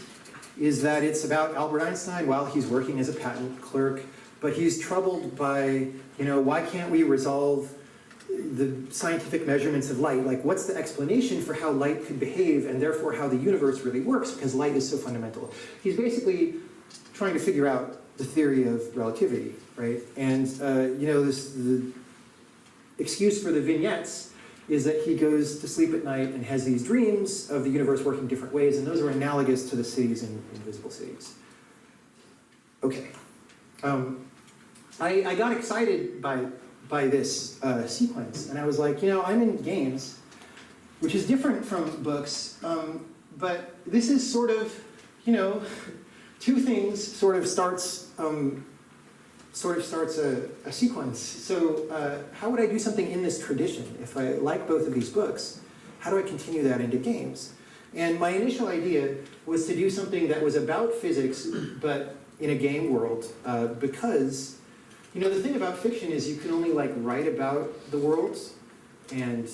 A: is that it's about Albert Einstein while he's working as a patent clerk, but he's troubled by, why can't we resolve the scientific measurements of light? Like, what's the explanation for how light could behave and therefore how the universe really works, because light is so fundamental? He's basically trying to figure out the theory of relativity, right? And, the excuse for the vignettes is that he goes to sleep at night and has these dreams of the universe working different ways, and those are analogous to the cities in Invisible Cities. Okay. I got excited by this sequence, and I was like, I'm in games, which is different from books, but this is sort of, two things sort of starts a sequence. So how would I do something in this tradition? If I like both of these books, how do I continue that into games? And my initial idea was to do something that was about physics, but in a game world, because the thing about fiction is you can only write about the worlds and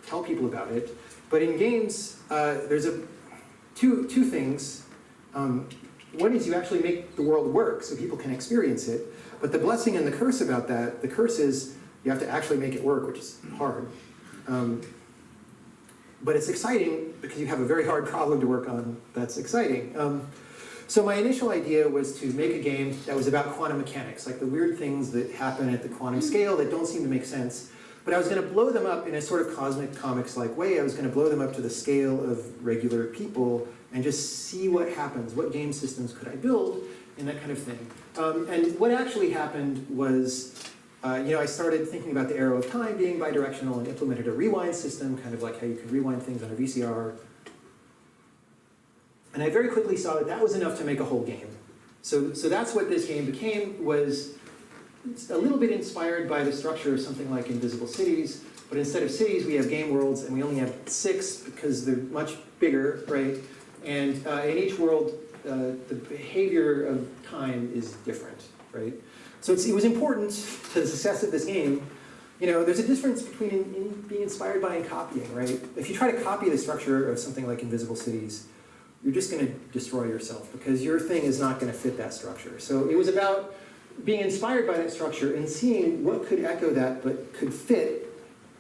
A: tell people about it. But in games, there's two things. One is you actually make the world work so people can experience it. But the blessing and the curse about that, the curse is you have to actually make it work, which is hard. But it's exciting because you have a very hard problem to work on that's exciting. So my initial idea was to make a game that was about quantum mechanics, like the weird things that happen at the quantum scale that don't seem to make sense. But I was going to blow them up in a sort of cosmic comics-like way. I was going to blow them up to the scale of regular people and just see what happens. What game systems could I build, and that kind of thing. And what actually happened was, I started thinking about the arrow of time being bidirectional and implemented a rewind system, kind of like how you could rewind things on a VCR. And I very quickly saw that that was enough to make a whole game. So that's what this game became, was a little bit inspired by the structure of something like Invisible Cities, but instead of cities, we have game worlds, and we only have 6 because they're much bigger, right? And in each world, the behavior of time is different, right? So it was important to the success of this game. There's a difference between being inspired by and copying, right? If you try to copy the structure of something like Invisible Cities, you're just going to destroy yourself because your thing is not going to fit that structure. So it was about being inspired by that structure and seeing what could echo that but could fit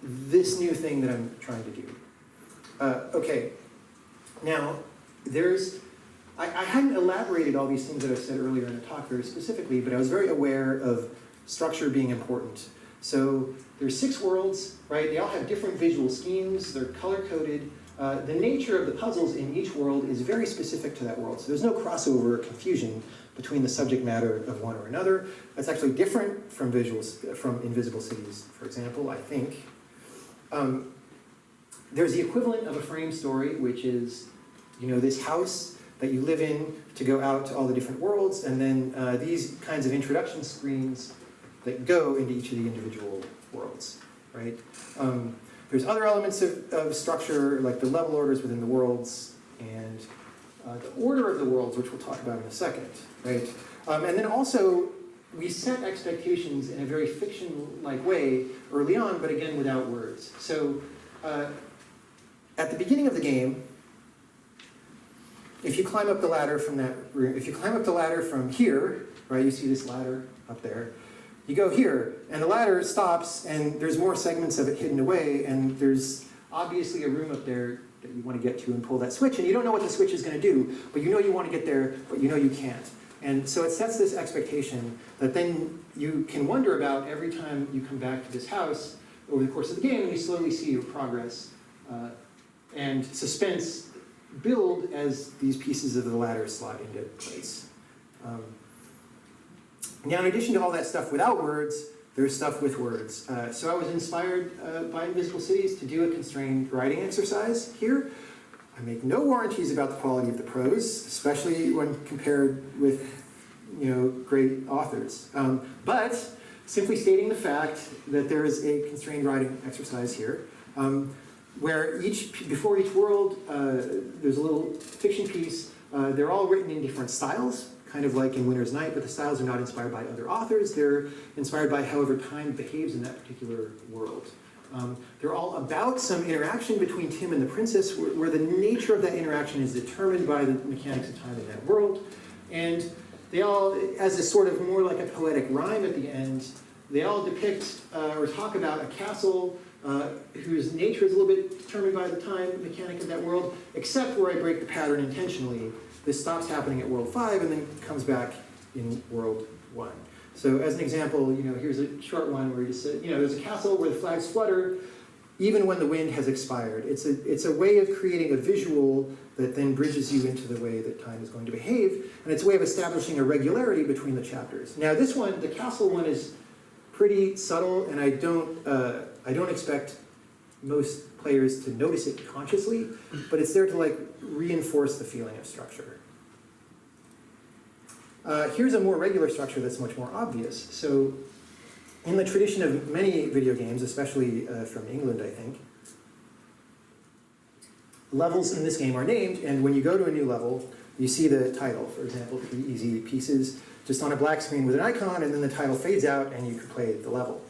A: this new thing that I'm trying to do. Okay, now I hadn't elaborated all these things that I said earlier in the talk very specifically, but I was very aware of structure being important. So there's 6 worlds, right? They all have different visual schemes. They're color-coded. The nature of the puzzles in each world is very specific to that world. So there's no crossover or confusion between the subject matter of one or another. That's actually different from Invisible Cities, for example, I think. There's the equivalent of a frame story, which is, this house that you live in to go out to all the different worlds, and then these kinds of introduction screens that go into each of the individual worlds, right? There's other elements of structure, like the level orders within the worlds, and the order of the worlds, which we'll talk about in a second, right? And then also, we set expectations in a very fiction-like way early on, but again, without words. So, at the beginning of the game, if you climb up the ladder from that room, if you climb up the ladder from here, right, you see this ladder up there, you go here, And the ladder stops, and there's more segments of it hidden away, and there's obviously a room up there that you want to get to and pull that switch, and you don't know what the switch is going to do, but you know you want to get there, but you know you can't. And so it sets this expectation that then you can wonder about every time you come back to this house over the course of the game, and you slowly see your progress. And suspense build as these pieces of the ladder slide into place. Now, in addition to all that stuff without words, there's stuff with words. So I was inspired by Invisible Cities to do a constrained writing exercise here. I make no warranties about the quality of the prose, especially when compared with, great authors. But simply stating the fact that there is a constrained writing exercise here, where before each world, there's a little fiction piece. They're all written in different styles, kind of like in Winter's Night, but the styles are not inspired by other authors. They're inspired by however time behaves in that particular world. They're all about some interaction between Tim and the princess, where the nature of that interaction is determined by the mechanics of time in that world. And they all, as a sort of more like a poetic rhyme at the end, they all depict or talk about a castle whose nature is a little bit determined by the time mechanic of that world, except where I break the pattern intentionally. This stops happening at World 5 and then comes back in World 1. So as an example, here's a short one where you just said, there's a castle where the flags flutter even when the wind has expired. It's a way of creating a visual that then bridges you into the way that time is going to behave, and it's a way of establishing a regularity between the chapters. Now this one, the castle one, is pretty subtle, and I don't expect most players to notice it consciously, but it's there to reinforce the feeling of structure. Here's a more regular structure that's much more obvious. So in the tradition of many video games, especially from England, I think, levels in this game are named, and when you go to a new level, you see the title, for example, 3 easy pieces, just on a black screen with an icon, and then the title fades out and you can play the level.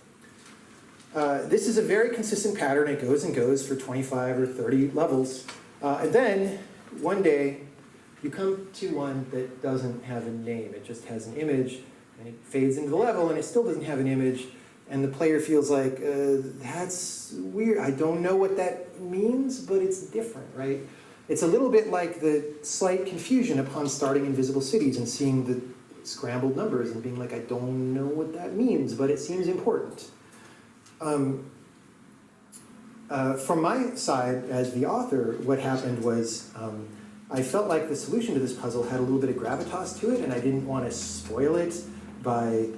A: This is a very consistent pattern. It goes and goes for 25 or 30 levels. And then, one day, you come to one that doesn't have a name. It just has an image, and it fades into the level, and it still doesn't have an image, and the player feels like, that's weird. I don't know what that means, but it's different, right? It's a little bit like the slight confusion upon starting Invisible Cities and seeing the scrambled numbers and being like, I don't know what that means, but it seems important. From my side, as the author, what happened was I felt like the solution to this puzzle had a little bit of gravitas to it, and I didn't want to spoil it by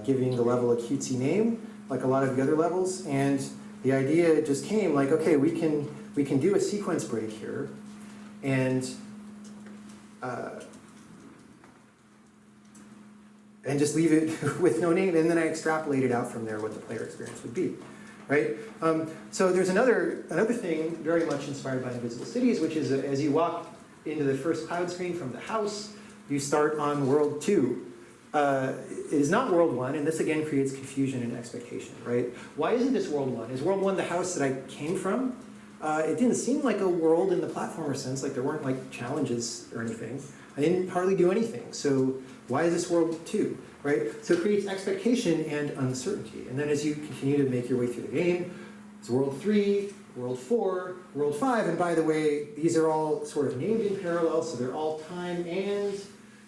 A: giving the level a cutesy name, like a lot of the other levels. And the idea just came like, okay, we can do a sequence break here, and just leave it with no name, and then I extrapolated out from there what the player experience would be, right? So there's another thing very much inspired by Invisible Cities, which is as you walk into the first cloud screen from the house, you start on World 2. It is not World 1, and this again creates confusion and expectation, right? Why isn't this World 1? Is World 1 the house that I came from? It didn't seem like a world in the platformer sense, like there weren't like challenges or anything. I didn't hardly do anything, so why is this World 2, right? So it creates expectation and uncertainty. And then as you continue to make your way through the game, it's World 3, World 4, World 5, and by the way, these are all sort of named in parallel, so they're all time and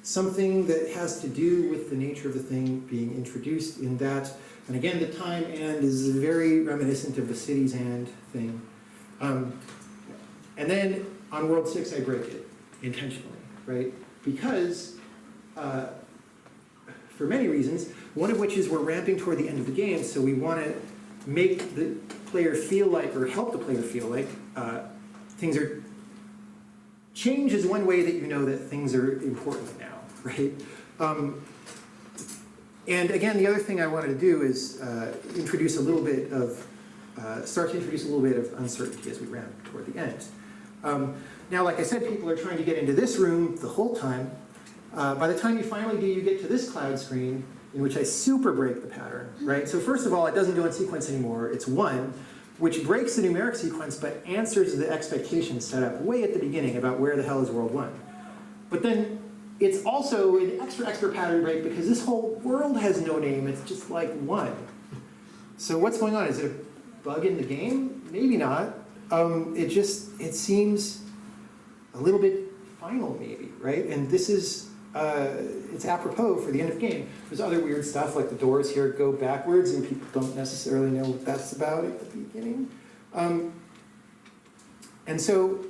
A: something that has to do with the nature of the thing being introduced in that. And again, the time and is very reminiscent of the cities and thing. And then on World 6, I break it intentionally, right? Because, for many reasons, one of which is we're ramping toward the end of the game, so we want to make the player feel like, or help the player feel like, things are... Change is one way that you know that things are important now, right? And again, the other thing I wanted to do is introduce a little bit of, start to introduce a little bit of uncertainty as we ramp toward the end. Now, like I said, people are trying to get into this room the whole time. By the time you finally do, you get to this cloud screen in which I super break the pattern, right? So first of all, it doesn't do in sequence anymore. It's 1, which breaks the numeric sequence but answers the expectations set up way at the beginning about where the hell is World 1. But then it's also an extra pattern break because this whole world has no name. It's just like 1, So what's going on? Is it a bug in the game? Maybe not. It seems a little bit final, maybe, right? And this is, it's apropos for the end of the game. There's other weird stuff, like the doors here go backwards, and people don't necessarily know what that's about at the beginning. And so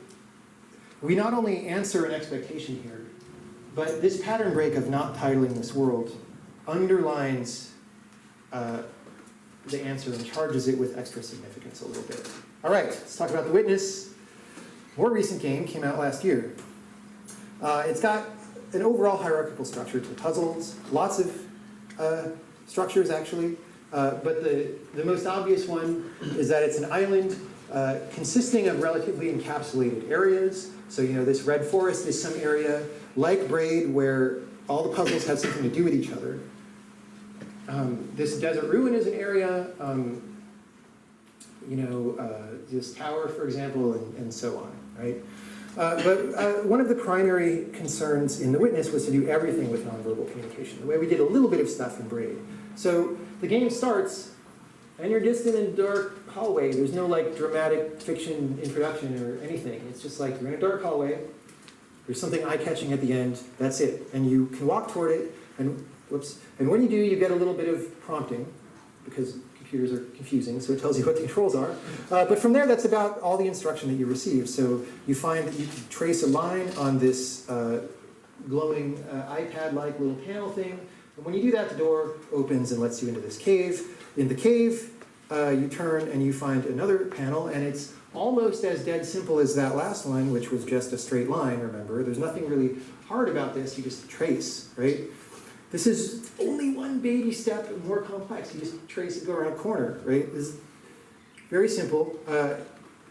A: we not only answer an expectation here, but this pattern break of not titling this world underlines the answer and charges it with extra significance a little bit. All right, let's talk about The Witness. More recent game, came out last year. It's got an overall hierarchical structure to puzzles, lots of structures actually, but the most obvious one is that it's an island consisting of relatively encapsulated areas. So this red forest is some area like Braid where all the puzzles have something to do with each other. This desert ruin is an area, this tower, for example, and so on, right? But one of the primary concerns in The Witness was to do everything with nonverbal communication, the way we did a little bit of stuff in Braid. So the game starts, and you're just in a dark hallway. There's no dramatic fiction introduction or anything. It's just like you're in a dark hallway. There's something eye-catching at the end. That's it. And you can walk toward it, and when you do, you get a little bit of prompting, because computers are confusing, so it tells you what the controls are. But from there, that's about all the instruction that you receive. So you find that you can trace a line on this glowing iPad-like little panel thing. And when you do that, the door opens and lets you into this cave. In the cave, you turn and you find another panel, and it's almost as dead simple as that last line, which was just a straight line, remember? There's nothing really hard about this. You just trace, right? This is only one baby step more complex. You just trace and go around a corner, right? This is very simple.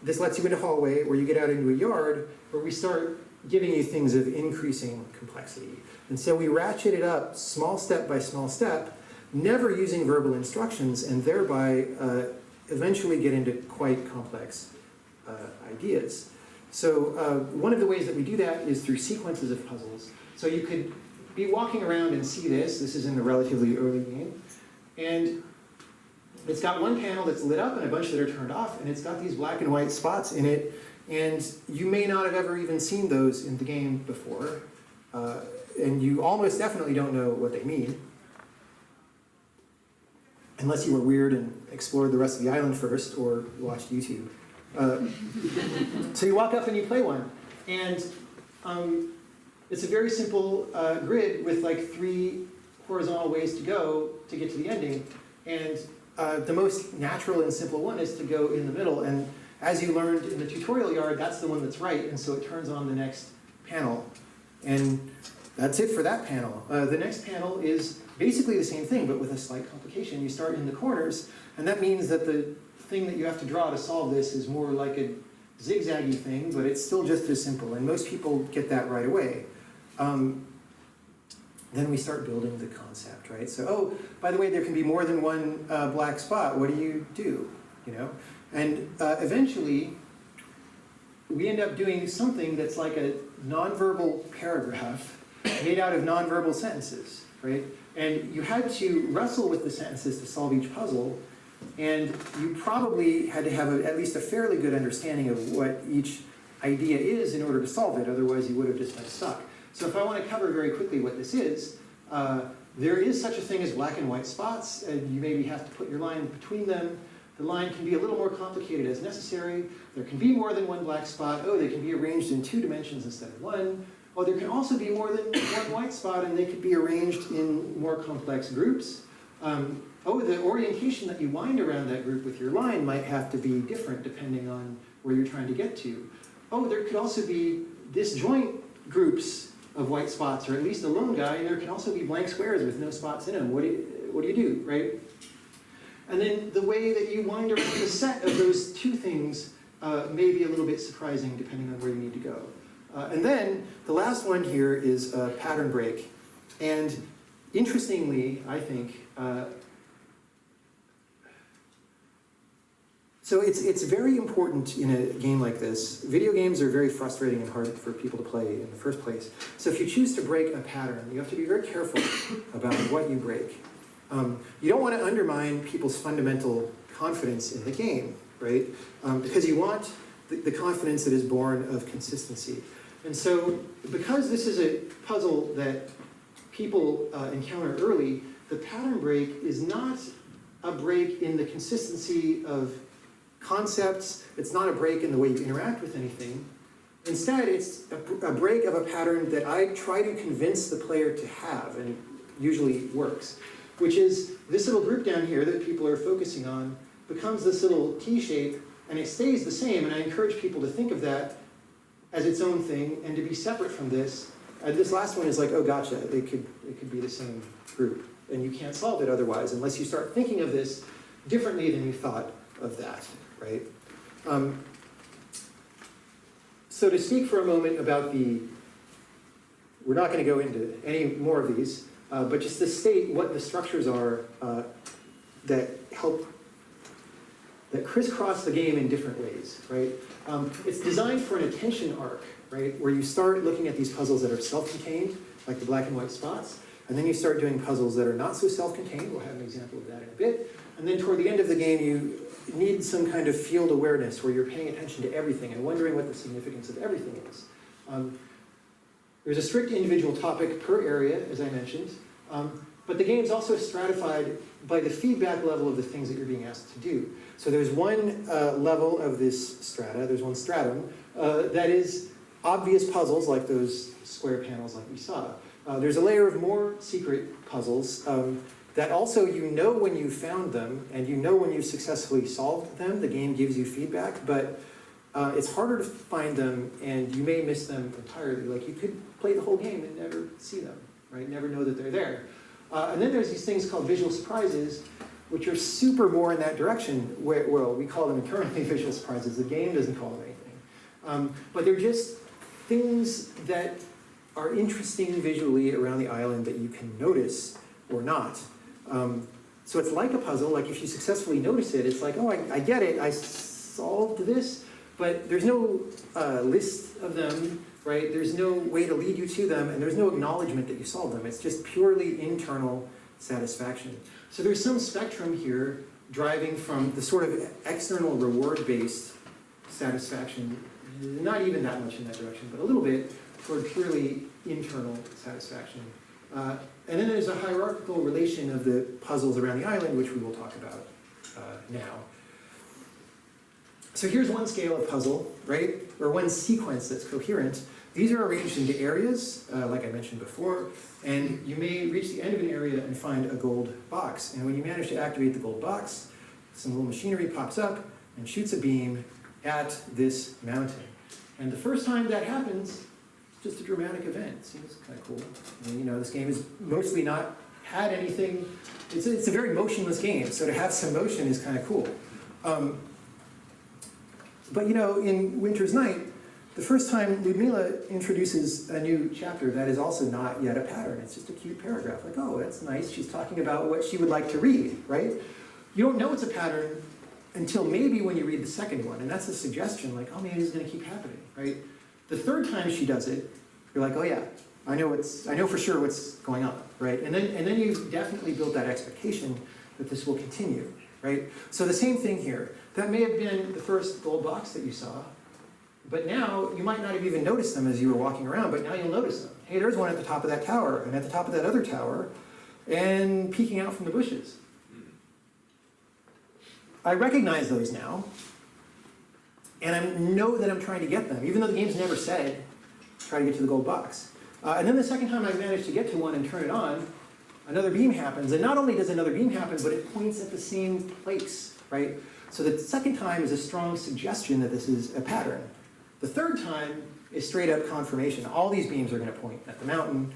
A: This lets you into a hallway where you get out into a yard where we start giving you things of increasing complexity. And so we ratchet it up small step by small step, never using verbal instructions, and thereby eventually get into quite complex ideas. So one of the ways that we do that is through sequences of puzzles. So you could be walking around and see this. This is in the relatively early game. And it's got one panel that's lit up and a bunch that are turned off, and it's got these black and white spots in it, and you may not have ever even seen those in the game before, and you almost definitely don't know what they mean, unless you were weird and explored the rest of the island first or watched YouTube. So you walk up and you play one, and it's a very simple grid with 3 horizontal ways to go to get to the ending. And the most natural and simple one is to go in the middle. And as you learned in the tutorial yard, that's the one that's right. And so it turns on the next panel. And that's it for that panel. The next panel is basically the same thing, but with a slight complication. You start in the corners, and that means that the thing that you have to draw to solve this is more like a zigzaggy thing, but it's still just as simple. And most people get that right away. Then we start building the concept, right? So, oh, by the way, there can be more than one black spot. What do you do? And eventually, we end up doing something that's like a nonverbal paragraph made out of nonverbal sentences, right? And you had to wrestle with the sentences to solve each puzzle, and you probably had to have at least a fairly good understanding of what each idea is in order to solve it. Otherwise, you would have just been stuck. So if I want to cover very quickly what this is, there is such a thing as black and white spots, and you maybe have to put your line between them. The line can be a little more complicated as necessary. There can be more than one black spot. Oh, they can be arranged in 2 dimensions instead of 1. Well, there can also be more than one white spot, and they could be arranged in more complex groups. The orientation that you wind around that group with your line might have to be different depending on where you're trying to get to. Oh, there could also be disjoint groups of white spots, or at least a lone guy, and there can also be blank squares with no spots in them. What do you do, right? And then the way that you wind around the set of those 2 things may be a little bit surprising depending on where you need to go. And then the last one here is a pattern break. And interestingly, I think, so it's very important in a game like this. Video games are very frustrating and hard for people to play in the first place. So if you choose to break a pattern, you have to be very careful about what you break. You don't want to undermine people's fundamental confidence in the game, right? Because you want the confidence that is born of consistency. And so, because this is a puzzle that people encounter early, the pattern break is not a break in the consistency of concepts. It's not a break in the way you interact with anything. Instead, it's a break of a pattern that I try to convince the player to have, and usually works, which is this little group down here that people are focusing on becomes this little T shape, and it stays the same, and I encourage people to think of that as its own thing and to be separate from this. This last one is like, oh gotcha, it could be the same group, and you can't solve it otherwise unless you start thinking of this differently than you thought of that, right? So to speak for a moment about we're not going to go into any more of these, but just to state what the structures are that crisscross the game in different ways, right? It's designed for an attention arc, right? Where you start looking at these puzzles that are self-contained, like the black and white spots, and then you start doing puzzles that are not so self-contained. We'll have an example of that in a bit. And then toward the end of the game, you need some kind of field awareness where you're paying attention to everything and wondering what the significance of everything is. There's a strict individual topic per area, as I mentioned, but the game's also stratified by the feedback level of the things that you're being asked to do. So there's one level of this strata, there's one stratum, that is obvious puzzles like those square panels like we saw. There's a layer of more secret puzzles that also you know when you found them and you know when you successfully solved them. The game gives you feedback, but it's harder to find them and you may miss them entirely. Like you could play the whole game and never see them, right? Never know that they're there. And then there's these things called visual surprises, which are super more in that direction. Well, we call them internally visual surprises. The game doesn't call them anything. But they're just things that are interesting visually around the island that you can notice or not. So it's like a puzzle. Like if you successfully notice it, it's like, oh, I get it. I solved this, but there's no list of them, right? There's no way to lead you to them, and there's no acknowledgement that you solved them. It's just purely internal satisfaction. So there's some spectrum here driving from the sort of external reward-based satisfaction, not even that much in that direction, but a little bit, toward purely internal satisfaction. And then there's a hierarchical relation of the puzzles around the island, which we will talk about now. So here's one scale of puzzle, right? Or one sequence that's coherent. These are arranged into areas, like I mentioned before, and you may reach the end of an area and find a gold box. And when you manage to activate the gold box, some little machinery pops up and shoots a beam at this mountain. And the first time that happens, just a dramatic event. Seems kind of cool. And, you know, this game has mostly not had anything. It's a very motionless game, so to have some motion is kind of cool. But you know, in Winter's Night, the first time Ludmila introduces a new chapter that is also not yet a pattern. It's just a cute paragraph. Like, oh, that's nice. She's talking about what she would like to read, right? You don't know it's a pattern until maybe when you read the second one, and that's a suggestion. Like, oh, maybe this is going to keep happening, right? The third time she does it, you're like, oh yeah, I know for sure what's going on, right? And then you've definitely built that expectation that this will continue, right? So the same thing here. That may have been the first gold box that you saw, but now you might not have even noticed them as you were walking around, but now you'll notice them. Hey, there's one at the top of that tower, and at the top of that other tower, and peeking out from the bushes. I recognize those now, and I know that I'm trying to get them, even though the game's never said, try to get to the gold box. And then the second time I manage to get to one and turn it on, another beam happens. And not only does another beam happen, but it points at the same place, right? So the second time is a strong suggestion that this is a pattern. The third time is straight up confirmation. All these beams are going to point at the mountain.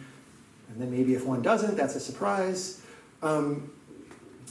A: And then maybe if one doesn't, that's a surprise. And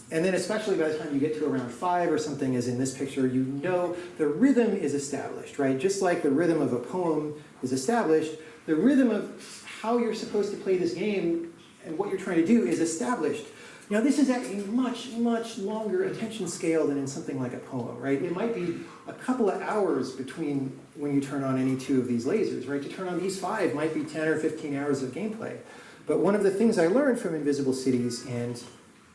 A: then especially by the time you get to around 5 or something, as in this picture, you know the rhythm is established, right? Just like the rhythm of a poem is established, the rhythm of how you're supposed to play this game and what you're trying to do is established. Now this is at a much, much longer attention scale than in something like a poem, right? It might be a couple of hours between when you turn on any two of these lasers, right? To turn on these 5 might be 10 or 15 hours of gameplay. But one of the things I learned from Invisible Cities and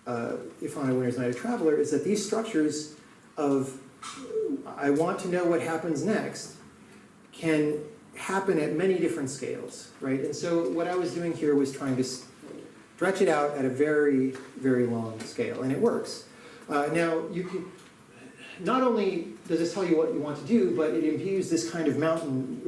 A: if on a winter's night a traveler, is that these structures of I want to know what happens next can happen at many different scales, right? And so what I was doing here was trying to stretch it out at a very, very long scale, and it works. Now, you can, not only does this tell you what you want to do, but it imbues this kind of mountain,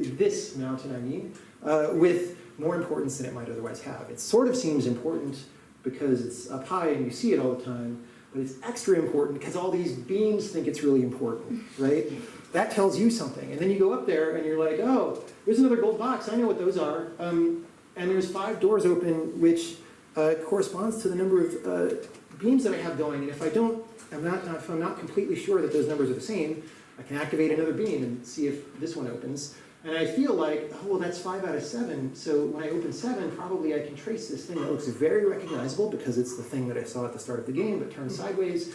A: with more importance than it might otherwise have. It sort of seems important because it's up high and you see it all the time, but it's extra important because all these beams think it's really important, right? That tells you something. And then you go up there and you're like, oh, there's another gold box. I know what those are. And there's 5 doors open, which corresponds to the number of beams that I have going. And if I'm not completely sure that those numbers are the same, I can activate another beam and see if this one opens. And I feel like, oh, well, that's 5 out of 7. So when I open 7, probably I can trace this thing that looks very recognizable because it's the thing that I saw at the start of the game, but turns sideways.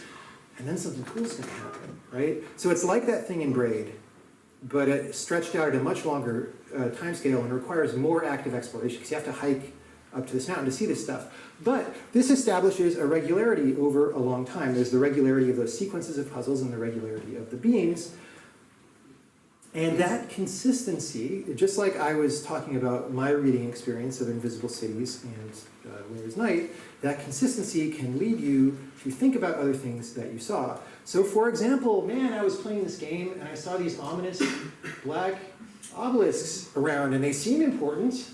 A: And then something cool is going to happen, right? So it's like that thing in Braid, but it stretched out at a much longer time scale and requires more active exploration because you have to hike up to this mountain to see this stuff. But this establishes a regularity over a long time. There's the regularity of those sequences of puzzles and the regularity of the beams. And that consistency, just like I was talking about my reading experience of Invisible Cities and Winter's Night, that consistency can lead you to think about other things that you saw. So for example, man, I was playing this game and I saw these ominous black obelisks around and they seem important.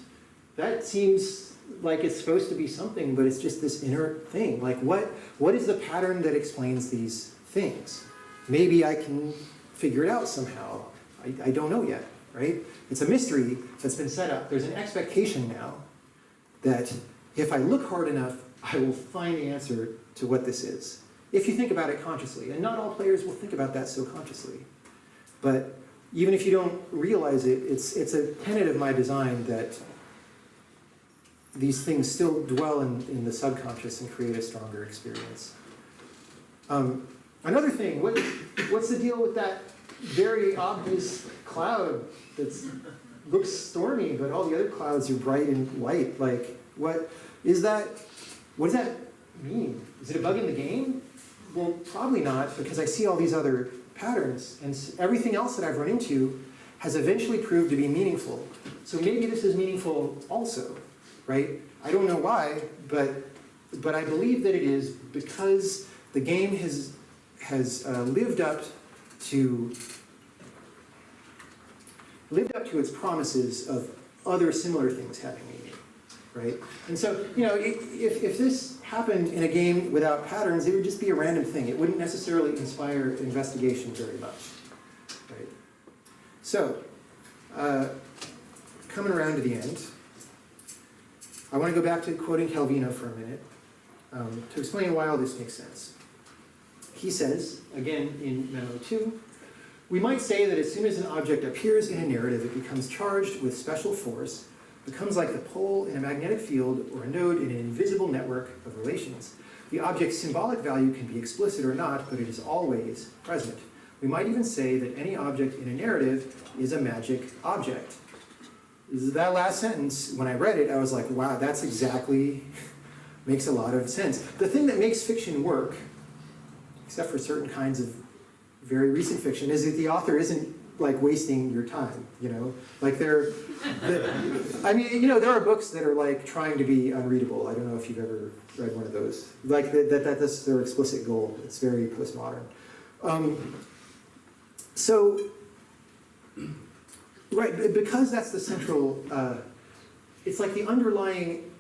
A: That seems like it's supposed to be something, but it's just this inert thing. Like what is the pattern that explains these things? Maybe I can figure it out somehow. I don't know yet, right? It's a mystery that's been set up. There's an expectation now that if I look hard enough, I will find the answer to what this is. If you think about it consciously, and not all players will think about that so consciously. But even if you don't realize it, it's a tenet of my design that these things still dwell in the subconscious and create a stronger experience. Another thing, what's the deal with that very obvious cloud that looks stormy, but all the other clouds are bright and white? Like, what does that mean? Is it a bug in the game? Well, probably not, because I see all these other patterns, and everything else that I've run into has eventually proved to be meaningful. So maybe this is meaningful also, right? I don't know why, but I believe that it is because the game has lived up to its promises of other similar things having meaning, right? And so, if this happened in a game without patterns, it would just be a random thing. It wouldn't necessarily inspire investigation very much, right? So, coming around to the end, I want to go back to quoting Calvino for a minute to explain why all this makes sense. He says, again in Memo 2, we might say that as soon as an object appears in a narrative, it becomes charged with special force, becomes like the pole in a magnetic field or a node in an invisible network of relations. The object's symbolic value can be explicit or not, but it is always present. We might even say that any object in a narrative is a magic object. That last sentence, when I read it, I was like, wow, that's exactly, makes a lot of sense. The thing that makes fiction work, except for certain kinds of very recent fiction, is that the author isn't like wasting your time, Like there are books that are like trying to be unreadable. I don't know if you've ever read one of those. Like that's their explicit goal. It's very postmodern. Right, because that's the central, it's like the underlying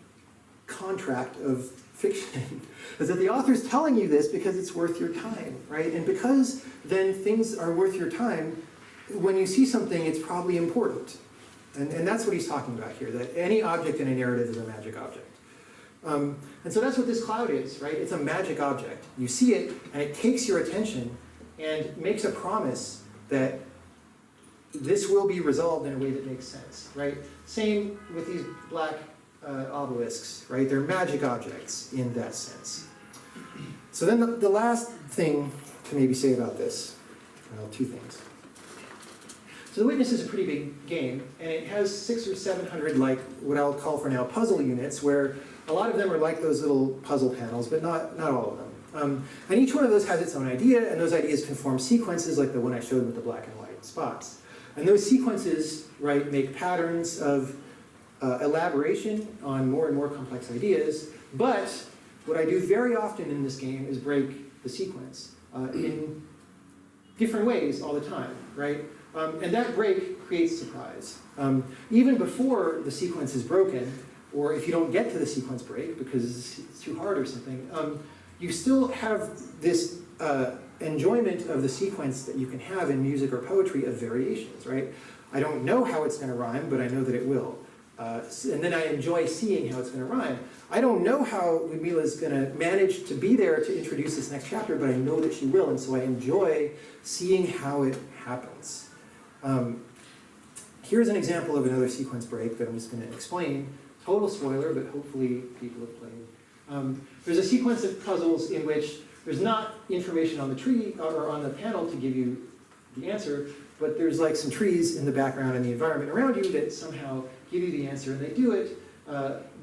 A: contract of fiction, is that the author's telling you this because it's worth your time, right? And because then things are worth your time, when you see something, it's probably important. And that's what he's talking about here, that any object in a narrative is a magic object. And so that's what this cloud is, right? It's a magic object. You see it, and it takes your attention and makes a promise that this will be resolved in a way that makes sense, right? Same with these black obelisks, right? They're magic objects in that sense. So then the last thing to maybe say about this, well, 2 things. So the Witness is a pretty big game, and it has 600 or 700, like what I'll call for now puzzle units, where a lot of them are like those little puzzle panels, but not all of them. And each one of those has its own idea, and those ideas can form sequences like the one I showed with the black and white spots. And those sequences, right, make patterns of elaboration on more and more complex ideas, but what I do very often in this game is break the sequence in different ways all the time, right? And that break creates surprise. Even before the sequence is broken, or if you don't get to the sequence break because it's too hard or something, you still have this enjoyment of the sequence that you can have in music or poetry of variations, right? I don't know how it's going to rhyme, but I know that it will. And then I enjoy seeing how it's going to rhyme. I don't know how Ludmila is going to manage to be there to introduce this next chapter, but I know that she will, and so I enjoy seeing how it happens. Here's an example of another sequence break that I'm just going to explain. Total spoiler, but hopefully people have played. There's a sequence of puzzles in which there's not information on the tree or on the panel to give you the answer, but there's like some trees in the background and the environment around you that somehow give you the answer, and they do it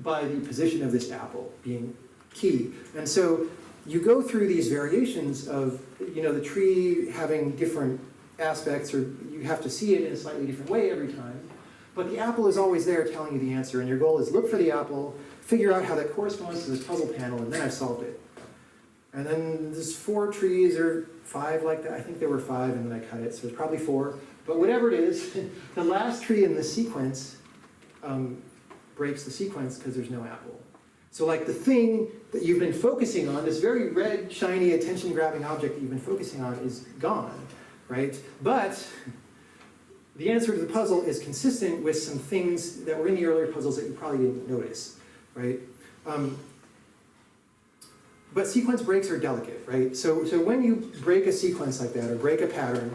A: by the position of this apple being key. And so you go through these variations of, the tree having different aspects, or you have to see it in a slightly different way every time. But the apple is always there telling you the answer, and your goal is look for the apple, figure out how that corresponds to this puzzle panel, and then I've solved it. And then there's 4 trees or 5 like that. I think there were 5, and then I cut it, so it's probably 4. But whatever it is, the last tree in the sequence breaks the sequence because there's no apple. So like the thing that you've been focusing on, this very red, shiny, attention-grabbing object that you've been focusing on is gone, right? But the answer to the puzzle is consistent with some things that were in the earlier puzzles that you probably didn't notice, right? But sequence breaks are delicate, right? So when you break a sequence like that, or break a pattern,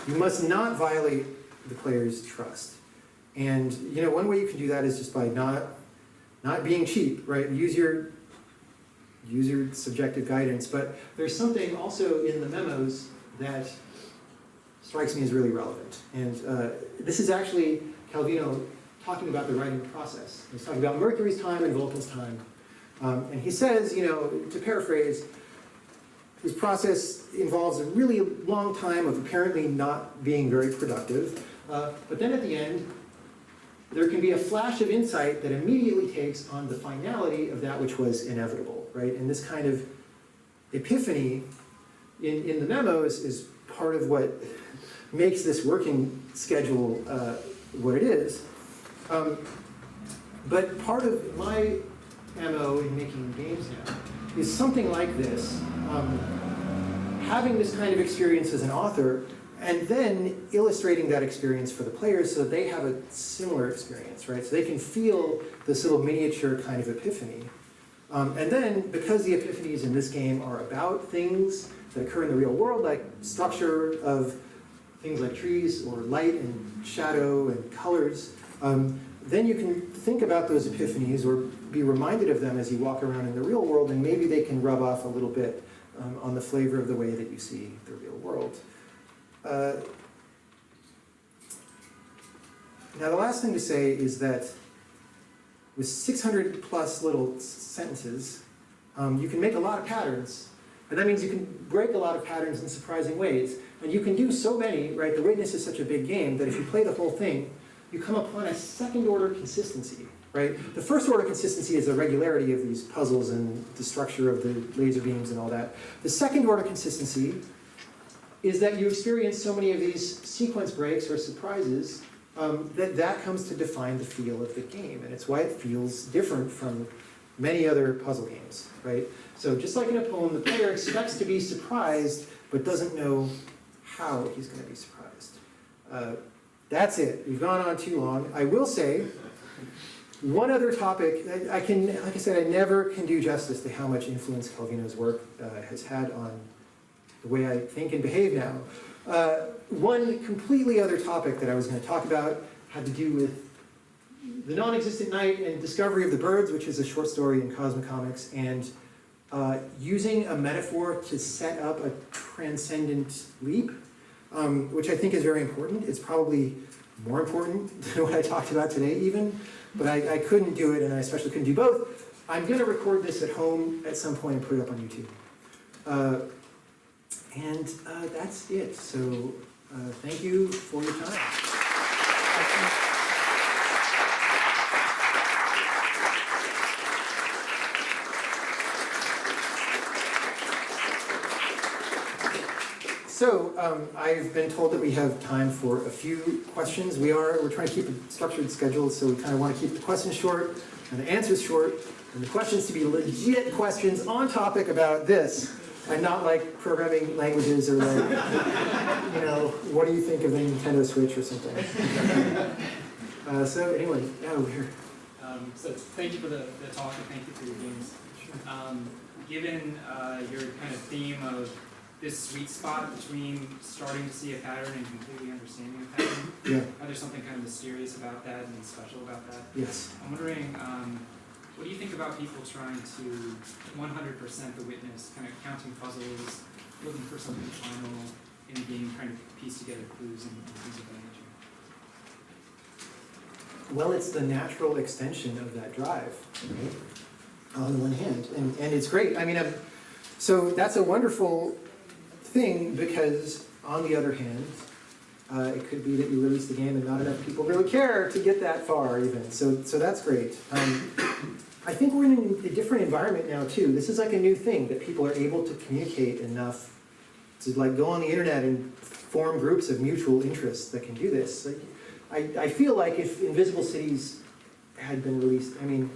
A: you must not violate the player's trust. And one way you can do that is just by not being cheap, right? Use your subjective guidance. But there's something also in the memos that strikes me as really relevant. And this is actually Calvino talking about the writing process. He's talking about Mercury's time and Vulcan's time. And he says, to paraphrase, his process involves a really long time of apparently not being very productive. But then at the end, there can be a flash of insight that immediately takes on the finality of that which was inevitable, right? And this kind of epiphany in the memos is part of what makes this working schedule what it is. But part of my MO in making games now is something like this, having this kind of experience as an author, and then illustrating that experience for the players so that they have a similar experience, right? So they can feel this little miniature kind of epiphany. And then, because the epiphanies in this game are about things that occur in the real world, like structure of things like trees or light and shadow and colors, then you can think about those epiphanies or be reminded of them as you walk around in the real world, and maybe they can rub off a little bit on the flavor of the way that you see the real world. Now the last thing to say is that with 600 plus little sentences, you can make a lot of patterns, and that means you can break a lot of patterns in surprising ways. And you can do so many, right? The Witness is such a big game that if you play the whole thing, you come upon a second order consistency, right? The first order consistency is the regularity of these puzzles and the structure of the laser beams and all that. The second order consistency is that you experience so many of these sequence breaks or surprises that comes to define the feel of the game. And it's why it feels different from many other puzzle games, right? So just like in a poem, the player expects to be surprised, but doesn't know how he's going to be surprised. That's it. We've gone on too long. I will say one other topic. Like I said, I never can do justice to how much influence Calvino's work has had on the way I think and behave now. One completely other topic that I was going to talk about had to do with the non-existent night and discovery of the birds, which is a short story in Cosmic Comics, and using a metaphor to set up a transcendent leap. which I think is very important. It's probably more important than what I talked about today even, but I couldn't do it, and I especially couldn't do both. I'm going to record this at home at some point and put it up on YouTube. And that's it. So thank you for your time. So I've been told that we have time for a few questions. We're trying to keep a structured schedule, so we kind of want to keep the questions short and the answers short, and the questions to be legit questions on topic about this, and not like programming languages or like, you know, what do you think of the Nintendo Switch or something? So anyway, over here.
B: So thank you for the talk, and thank you for your games. Given your kind of theme of this sweet spot between starting to see a pattern and completely understanding a pattern,
A: Yeah.
B: there's something kind of mysterious about that and special about that.
A: Yes.
B: I'm wondering, what do you think about people trying to 100% the witness, kind of counting puzzles, looking for something final in the game, trying to piece together clues and things of that nature?
A: Well, it's the natural extension of that drive, right? On the one hand, and it's great. I mean, so that's a wonderful thing, because on the other hand, it could be that you release the game and not enough people really care to get that far even. So that's great. I think we're in a different environment now too. This is like a new thing, that people are able to communicate enough to like go on the internet and form groups of mutual interests that can do this. Like, I feel like if Invisible Cities had been released, I mean,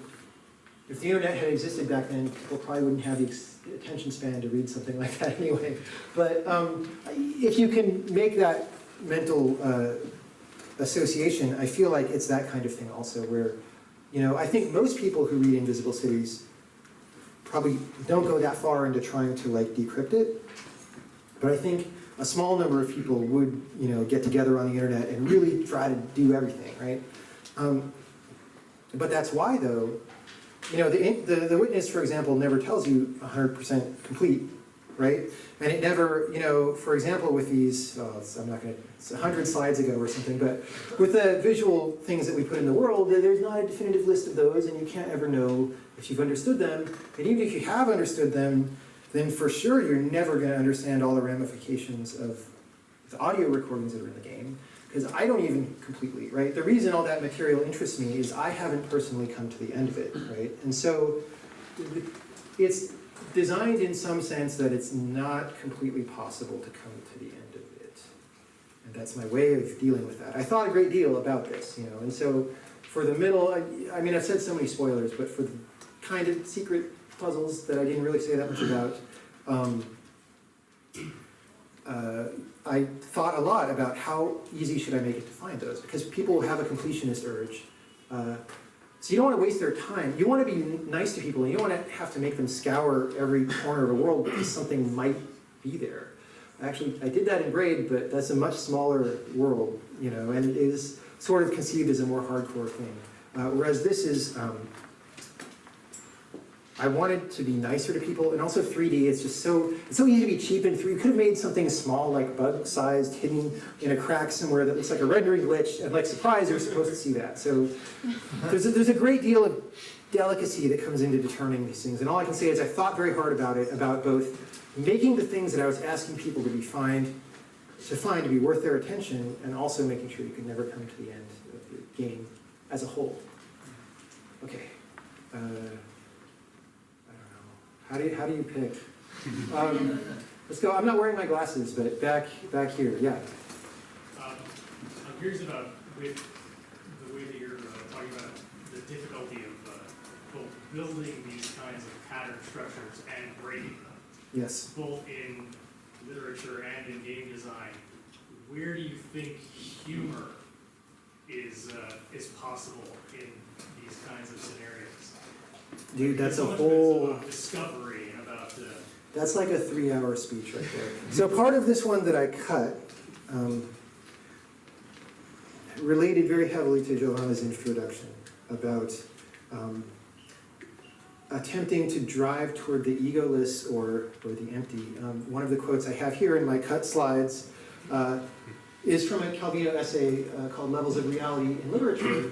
A: if the internet had existed back then, people probably wouldn't have the attention span to read something like that anyway. But if you can make that mental association, I feel like it's that kind of thing also, where, you know, I think most people who read Invisible Cities probably don't go that far into trying to like decrypt it. But I think a small number of people would, you know, get together on the internet and really try to do everything, right? But that's why, though, you know, the witness, for example, never tells you 100% complete, right? And it never, you know, for example, with these, I'm not going to, it's 100 slides ago or something, but with the visual things that we put in the world, there's not a definitive list of those, and you can't ever know if you've understood them. And even if you have understood them, then for sure you're never going to understand all the ramifications of the audio recordings that are in the game, because I don't even completely, right? The reason all that material interests me is I haven't personally come to the end of it, right? And so it's designed in some sense that it's not completely possible to come to the end of it. And that's my way of dealing with that. I thought a great deal about this, you know, and so for the middle, I mean, I've said so many spoilers, but for the kind of secret puzzles that I didn't really say that much about, I thought a lot about how easy should I make it to find those, because people have a completionist urge. So you don't want to waste their time. You want to be nice to people, and you don't want to have to make them scour every corner of the world because something might be there. Actually, I did that in Braid, but that's a much smaller world, you know, and it is sort of conceived as a more hardcore thing. Whereas this is, I wanted to be nicer to people, and also 3D, it's just it's so easy to be cheap in 3D. You could have made something small, like bug-sized, hidden in a crack somewhere that looks like a rendering glitch, and like, surprise, you're supposed to see that. So there's a great deal of delicacy that comes into determining these things, and all I can say is I thought very hard about it, about both making the things that I was asking people to find to be worth their attention, and also making sure you could never come to the end of the game as a whole. Okay. How do you pick? Let's go. I'm not wearing my glasses, but back here, yeah.
C: I'm curious about with the way that you're talking about the difficulty of both building these kinds of pattern structures and breaking them.
A: Yes.
C: Both in literature and in game design. Where do you think humor is possible in these kinds of scenarios?
A: Dude, that's a
C: so
A: whole
C: about discovery and about
A: that's like a 3-hour speech right there. So part of this one that I cut related very heavily to Johanna's introduction about attempting to drive toward the egoless or the empty. One of the quotes I have here in my cut slides is from a Calvino essay called Levels of Reality in Literature.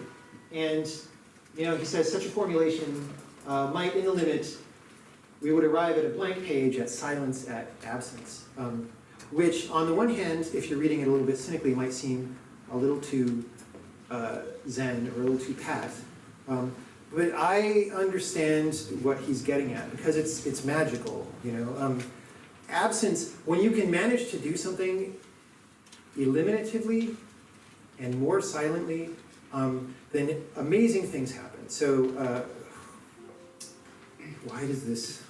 A: And he says, such a formulation might, in the limit, we would arrive at a blank page at silence at absence, which on the one hand, if you're reading it a little bit cynically, might seem a little too zen or a little too pat. But I understand what he's getting at, because it's magical, Absence, when you can manage to do something eliminatively and more silently, then amazing things happen. So, why does this...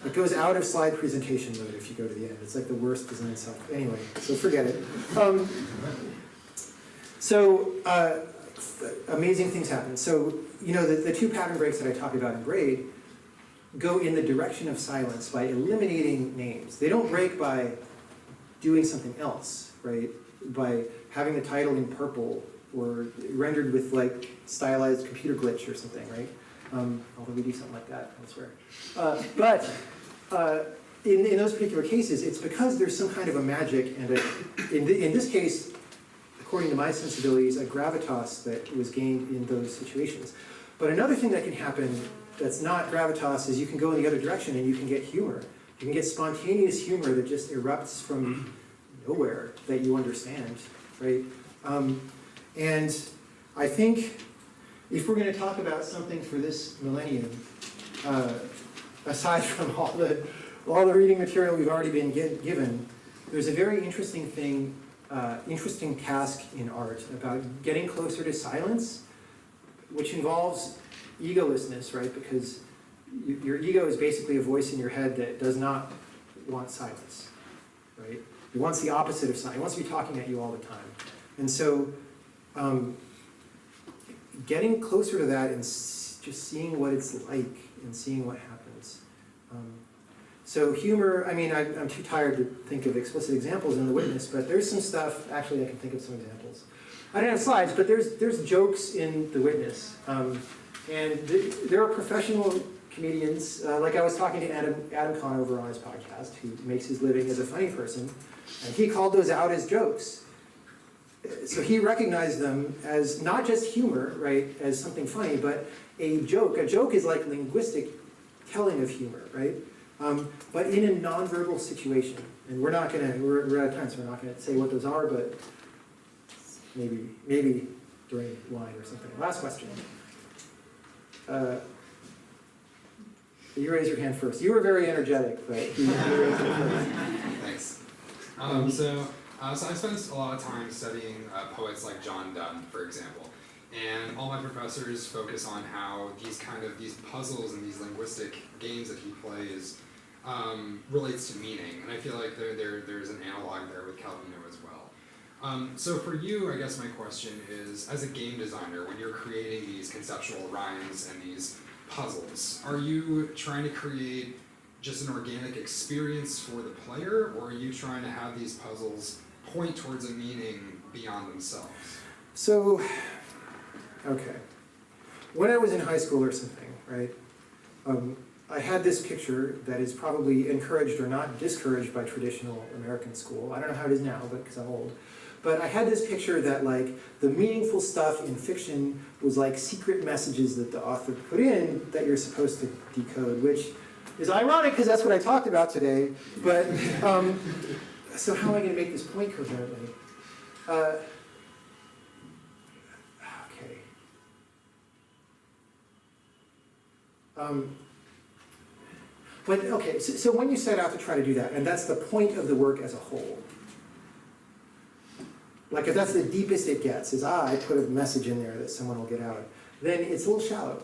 A: It goes out of slide presentation mode if you go to the end. It's like the worst design stuff. Anyway, so forget it. Amazing things happen. So, the two pattern breaks that I talked about in Braid go in the direction of silence by eliminating names. They don't break by doing something else, right? By having the title in purple or rendered with like stylized computer glitch or something, right? Although we do something like that elsewhere. But in those particular cases, it's because there's some kind of a magic and in this case, according to my sensibilities, a gravitas that was gained in those situations. But another thing that can happen that's not gravitas is you can go in the other direction and you can get humor. You can get spontaneous humor that just erupts from nowhere that you understand, right? And I think if we're going to talk about something for this millennium, aside from all the reading material we've already been given, there's a very interesting thing, interesting task in art about getting closer to silence, which involves egolessness, right? Because your ego is basically a voice in your head that does not want silence, right? It wants the opposite of silence. It wants to be talking at you all the time. And so getting closer to that and just seeing what it's like and seeing what happens. So humor, I mean, I'm too tired to think of explicit examples in The Witness, but there's some stuff, actually I can think of some examples. I don't have slides, but there's jokes in The Witness. And there are professional comedians, like I was talking to Adam Conover on his podcast, who makes his living as a funny person, and he called those out as jokes. So he recognized them as not just humor, right, as something funny, but a joke. A joke is like linguistic telling of humor, right? But in a nonverbal situation. And we're out of time, so we're not gonna say what those are, but maybe during wine or something. Last question. You raise your hand first. You were very energetic, but you raised your hand first.
D: Thanks. So I spent a lot of time studying poets like John Donne, for example. And all my professors focus on how these puzzles and these linguistic games that he plays relates to meaning. And I feel like there's an analog there with Calvino as well. So for you, I guess my question is, as a game designer, when you're creating these conceptual rhymes and these puzzles, are you trying to create just an organic experience for the player, or are you trying to have these puzzles point towards a meaning beyond themselves?
A: So, okay. When I was in high school or something, right, I had this picture that is probably encouraged or not discouraged by traditional American school. I don't know how it is now, but because I'm old. But I had this picture that like the meaningful stuff in fiction was like secret messages that the author put in that you're supposed to decode, which is ironic because that's what I talked about today. But so how am I going to make this point coherently? Okay. But okay, so when you set out to try to do that, and that's the point of the work as a whole. Like if that's the deepest it gets, is I put a message in there that someone will get out, then it's a little shallow.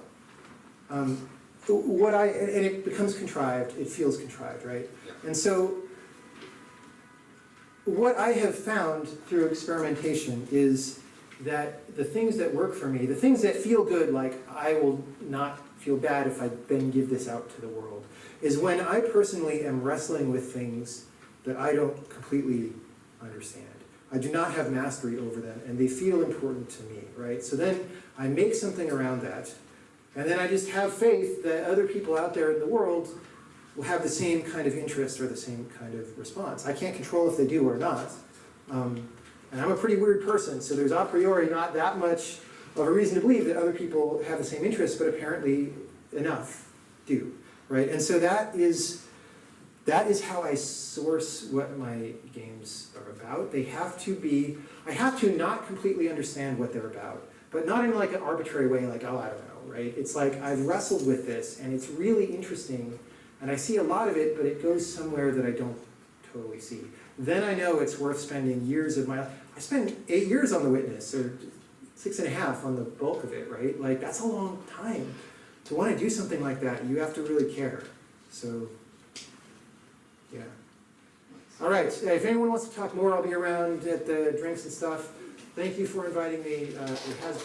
A: And it becomes contrived, it feels contrived, right?
D: Yeah.
A: And so what I have found through experimentation is that the things that work for me, the things that feel good, like I will not feel bad if I then give this out to the world, is when I personally am wrestling with things that I don't completely understand. I do not have mastery over them, and they feel important to me, right? So then I make something around that, and then I just have faith that other people out there in the world will have the same kind of interest or the same kind of response. I can't control if they do or not. And I'm a pretty weird person, so there's a priori not that much of a reason to believe that other people have the same interest, but apparently enough do, right? And so that is how I source what my games are about. They have to be, I have to not completely understand what they're about, but not in like an arbitrary way, like, oh, I don't know, right? It's like I've wrestled with this, and it's really interesting, and I see a lot of it, but it goes somewhere that I don't totally see. Then I know it's worth spending years of my life. I spent 8 years on The Witness, or 6.5 on the bulk of it, right? Like, that's a long time. To want to do something like that, you have to really care. So, yeah. All right, if anyone wants to talk more, I'll be around at the drinks and stuff. Thank you for inviting me. It has